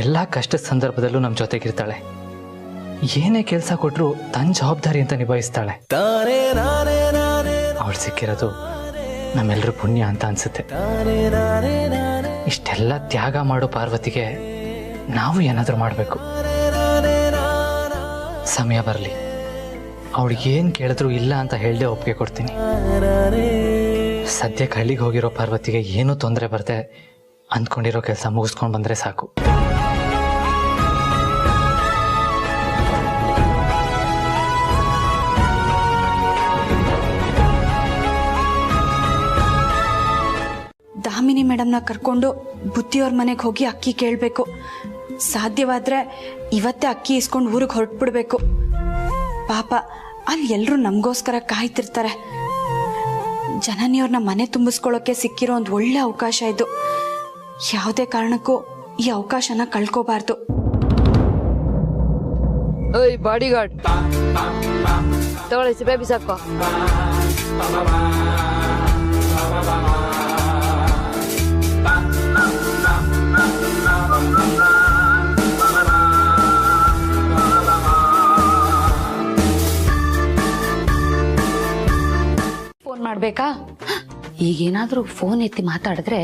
ಎಲ್ಲ ಕಷ್ಟದ ಸಂದರ್ಭದಲ್ಲೂ ನಮ್ಮ ಜೊತೆಗಿರ್ತಾಳೆ. ಏನೇ ಕೆಲಸ ಕೊಟ್ಟರು ತನ್ನ ಜವಾಬ್ದಾರಿ ಅಂತ ನಿಭಾಯಿಸ್ತಾಳೆ. ಅವಳು ಸಿಕ್ಕಿರೋದು ನಮ್ಮೆಲ್ಲರೂ ಪುಣ್ಯ ಅಂತ ಅನ್ಸುತ್ತೆ. ಇಷ್ಟೆಲ್ಲ ತ್ಯಾಗ ಮಾಡೋ ಪಾರ್ವತಿಗೆ ನಾವು ಏನಾದರೂ ಮಾಡಬೇಕು. ಸಮಯ ಬರಲಿ, ಅವಳಿಗೆ ಏನು ಕೇಳಿದ್ರು ಇಲ್ಲ ಅಂತ ಹೇಳದೆ ಒಪ್ಪಿಗೆ ಕೊಡ್ತೀನಿ. ಸದ್ಯಕ್ಕೆ ಹಳ್ಳಿಗೆ ಹೋಗಿರೋ ಪಾರ್ವತಿಗೆ ಏನೂ ತೊಂದರೆ ಬರದೆ ಅಂದ್ಕೊಂಡಿರೋ ಕೆಲಸ ಮುಗಿಸ್ಕೊಂಡು ಬಂದರೆ ಸಾಕು. ದಾಮಿನಿ ಮೇಡಮ್ನ ಕರ್ಕೊಂಡು ಬುದ್ಧಿಯವ್ರ ಮನೆಗೆ ಹೋಗಿ ಅಕ್ಕಿ ಕೇಳಬೇಕು. ಸಾಧ್ಯವಾದ್ರೆ ಇವತ್ತೇ ಅಕ್ಕಿ ಇಸ್ಕೊಂಡು ಊರಿಗೆ ಹೊರಟ್ಬಿಡ್ಬೇಕು. ಪಾಪ ಅಲ್ಲಿ ಎಲ್ಲರೂ ನಮಗೋಸ್ಕರ ಕಾಯ್ತಿರ್ತಾರೆ. ಜನನಿಯವ್ರನ್ನ ಮನೆ ತುಂಬಿಸ್ಕೊಳ್ಳೋಕೆ ಸಿಕ್ಕಿರೋ ಒಂದು ಒಳ್ಳೆ ಅವಕಾಶ ಇದು. ಯಾವುದೇ ಕಾರಣಕ್ಕೂ ಈ ಅವಕಾಶನ ಕಳ್ಕೋಬಾರ್ದು. ಓಯ್ ಬಾಡಿ ಗಾರ್ಡ್, ತಗೊಳ್ಳಿ ಸಿಬೆ ಬಿಸಾಕೋ. ಫೋನ್ ಮಾಡ್ಬೇಕಾ? ಈಗೇನಾದ್ರೂ ಫೋನ್ ಎತ್ತಿ ಮಾತಾಡಿದ್ರೆ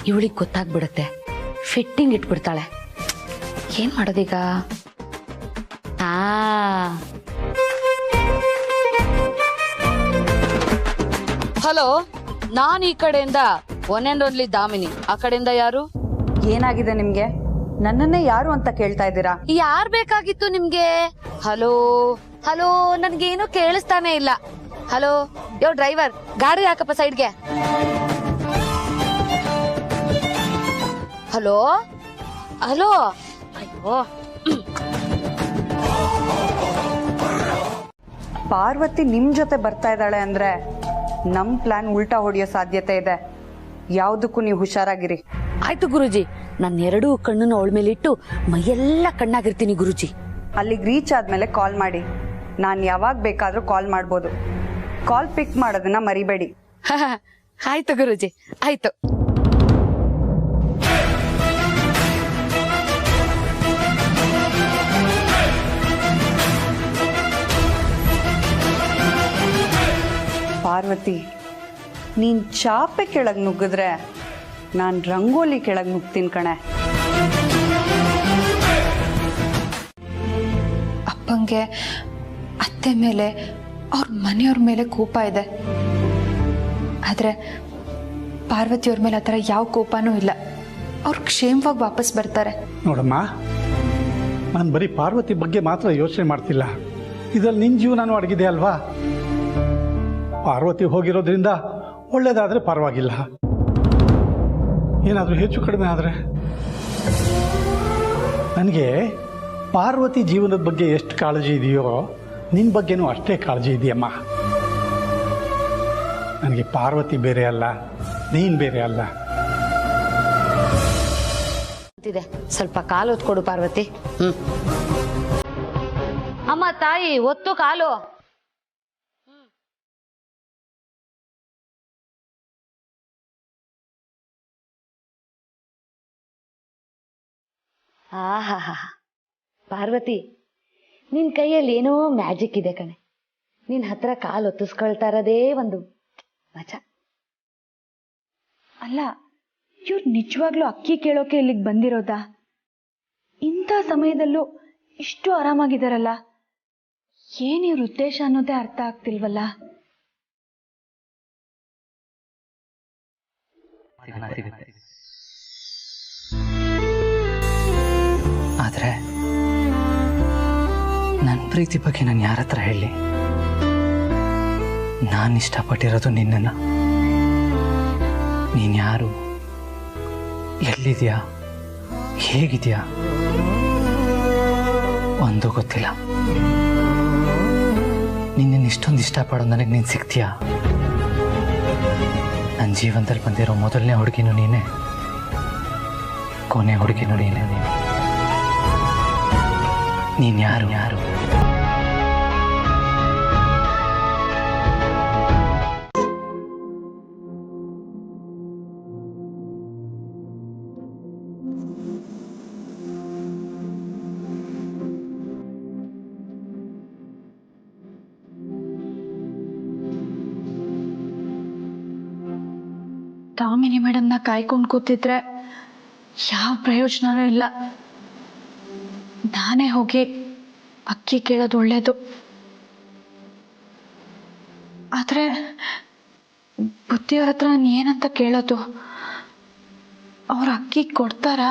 ಇವಳಿಗೆ ಗೊತ್ತಾಗ್ಬಿಡುತ್ತೆ. ಫಿಟ್ಟಿಂಗ್ ಇಟ್ಬಿಡ್ತಾಳೆ. ಏನ್ ಮಾಡೋದೀಗ? ಹಲೋ, ನಾನ್ ಈ ಕಡೆಯಿಂದ ಒನ್ ಅಂಡ್ ಓನ್ಲಿ ದಾಮಿನಿ. ಆ ಕಡೆಯಿಂದ ಯಾರು? ಏನಾಗಿದೆ ನಿಮ್ಗೆ? ನನ್ನನ್ನೇ ಯಾರು ಅಂತ ಕೇಳ್ತಾ ಇದ್ದೀರಾ? ಯಾರ್ ಬೇಕಾಗಿತ್ತು ನಿಮ್ಗೆ? ಹಲೋ ಹಲೋ, ನನ್ಗೇನು ಕೇಳಿಸ್ತಾನೆ ಇಲ್ಲ. ಹಲೋ, ಯೋ ಡ್ರೈವರ್, ಗಾಡಿ ಹಾಕಪ್ಪ ಸೈಡ್ಗೆ. ಹಲೋ ಹಲೋ, ಅಯ್ಯೋ. ಪಾರ್ವತಿ ನಿಮ್ ಜೊತೆ ಬರ್ತಾ ಇದ್ದಾಳೆ ಅಂದ್ರೆ ನಮ್ ಪ್ಲಾನ್ ಉಲ್ಟಾ ಹೊಡೆಯೋ ಸಾಧ್ಯತೆ ಇದೆ. ಯಾವ್ದಕ್ಕೂ ನೀವು ಹುಷಾರಾಗಿರಿ. ಆಯ್ತು ಗುರುಜಿ, ನಾನು ಎರಡೂ ಕಣ್ಣನ್ನ ಅವಳ ಮೇಲೆ ಇಟ್ಟು ಮೈಯೆಲ್ಲ ಕಣ್ಣಾಗಿರ್ತೀನಿ ಗುರುಜಿ. ಅಲ್ಲಿಗೆ ರೀಚ್ ಆದ್ಮೇಲೆ ಕಾಲ್ ಮಾಡಿ. ನಾನು ಯಾವಾಗ ಬೇಕಾದ್ರೂ ಕಾಲ್ ಮಾಡ್ಬೋದು. ಕಾಲ್ ಪಿಕ್ ಮಾಡೋದನ್ನ ಮರಿಬೇಡಿ. ಆಯ್ತು ಗುರುಜಿ, ಆಯ್ತು. ಪಾರ್ವತಿ, ನೀನ್ ಚಾಪೆ ಕೆಳಗ್ ನುಗ್ಗಿದ್ರೆ ನಾನ್ ರಂಗೋಲಿ ಕೆಳಗ್ ನುಗ್ತೀನಿ ಕಣೆ. ಅಪ್ಪಂಗೆ ಅತ್ತೆ ಮೇಲೆ, ಅವ್ರ ಮನೆಯವ್ರ ಮೇಲೆ ಕೋಪ ಇದೆ. ಆದ್ರೆ ಪಾರ್ವತಿಯವ್ರ ಮೇಲೆ ಆ ಥರ ಯಾವ ಕೋಪನೂ ಇಲ್ಲ. ಅವ್ರು ಕ್ಷೇಮವಾಗಿ ವಾಪಸ್ ಬರ್ತಾರೆ. ನೋಡಮ್ಮ, ನಾನು ಬರೀ ಪಾರ್ವತಿ ಬಗ್ಗೆ ಮಾತ್ರ ಯೋಚನೆ ಮಾಡ್ತಿಲ್ಲ. ಇದ್ರಲ್ಲಿ ನಿನ್ನ ಜೀವನನೂ ಅಡಗಿದೆ ಅಲ್ವಾ? ಪಾರ್ವತಿ ಹೋಗಿರೋದ್ರಿಂದ ಒಳ್ಳೇದಾದ್ರೆ ಪರವಾಗಿಲ್ಲ, ಏನಾದರೂ ಹೆಚ್ಚು ಕಡಿಮೆ ಆದರೆ ನನಗೆ ಪಾರ್ವತಿ ಜೀವನದ ಬಗ್ಗೆ ಎಷ್ಟು ಕಾಳಜಿ ಇದೆಯೋ ನಿನ್ನ ಬಗ್ಗೆನೂ ಅಷ್ಟೇ ಕಾಳಜಿ ಇದೆಯಮ್ಮ. ನನಗೆ ಪಾರ್ವತಿ ಬೇರೆ ಅಲ್ಲ, ನೀನು ಬೇರೆ ಅಲ್ಲ. ಸ್ವಲ್ಪ ಕಾಲು ಹೊತ್ತು ಕೊಡು ಪಾರ್ವತಿ. ಅಮ್ಮ ತಾಯಿ, ಒತ್ತು ಕಾಲು. ಆಹಾ ಪಾರ್ವತಿ, ನಿನ್ ಕೈಯಲ್ಲಿ ಏನೋ ಮ್ಯಾಜಿಕ್ ಇದೆ ಕಣೆ. ನಿನ್ ಹತ್ರ ಕಾಲು ಒತ್ತಿಸ್ಕೊಳ್ತಾ ಇರೋದೇ ಒಂದು ಮಜಾ. ಅಲ್ಲ, ಇವ್ರು ನಿಜವಾಗ್ಲೂ ಅಕ್ಕಿ ಕೇಳೋಕೆ ಇಲ್ಲಿಗೆ ಬಂದಿರೋದಾ? ಇಂಥ ಸಮಯದಲ್ಲೂ ಇಷ್ಟು ಆರಾಮಾಗಿದಾರಲ್ಲ, ಏನ್ ಇವ್ರ ಉದ್ದೇಶ ಅನ್ನೋದೇ ಅರ್ಥ ಆಗ್ತಿಲ್ವಲ್ಲ. ಆದ್ರೆ ನನ್ನ ಪ್ರೀತಿ ಬಗ್ಗೆ ನಾನು ಯಾರ ಹತ್ರ ಹೇಳಿ? ನಾನು ಇಷ್ಟಪಟ್ಟಿರೋದು ನಿನ್ನನ್ನ. ನೀನ್ ಯಾರು, ಎಲ್ಲಿದ್ಯಾ, ಹೇಗಿದ್ಯಾ ಒಂದು ಗೊತ್ತಿಲ್ಲ. ನಿನ್ನ ಇಷ್ಟೊಂದು ಇಷ್ಟಪಡೋ ನನಗೆ ನೀನು ಸಿಗ್ತೀಯಾ? ನನ್ನ ಜೀವನದಲ್ಲಿ ಬಂದಿರೋ ಮೊದಲನೇ ಹುಡುಗಿನೂ ನೀನೇ. ಕೊನೆ ಹುಡುಗಿ ನೋಡಿ ನೀನ್ ಯಾರು ದಾಮಿನಿ ಮೇಡಮ್ನ ಕಾಯ್ಕೊಂಡು ಕೂತಿದ್ರೆ ಯಾವ ಪ್ರಯೋಜನನೂ ಇಲ್ಲ. ನಾನೇ ಹೋಗಿ ಅಕ್ಕಿ ಕೇಳೋದು ಒಳ್ಳೇದು. ಆದ್ರೆ ಬುದ್ಧಿಯವ್ರ ಹತ್ರ ಏನಂತ ಕೇಳೋದು? ಅವ್ರ ಅಕ್ಕಿ ಕೊಡ್ತಾರಾ?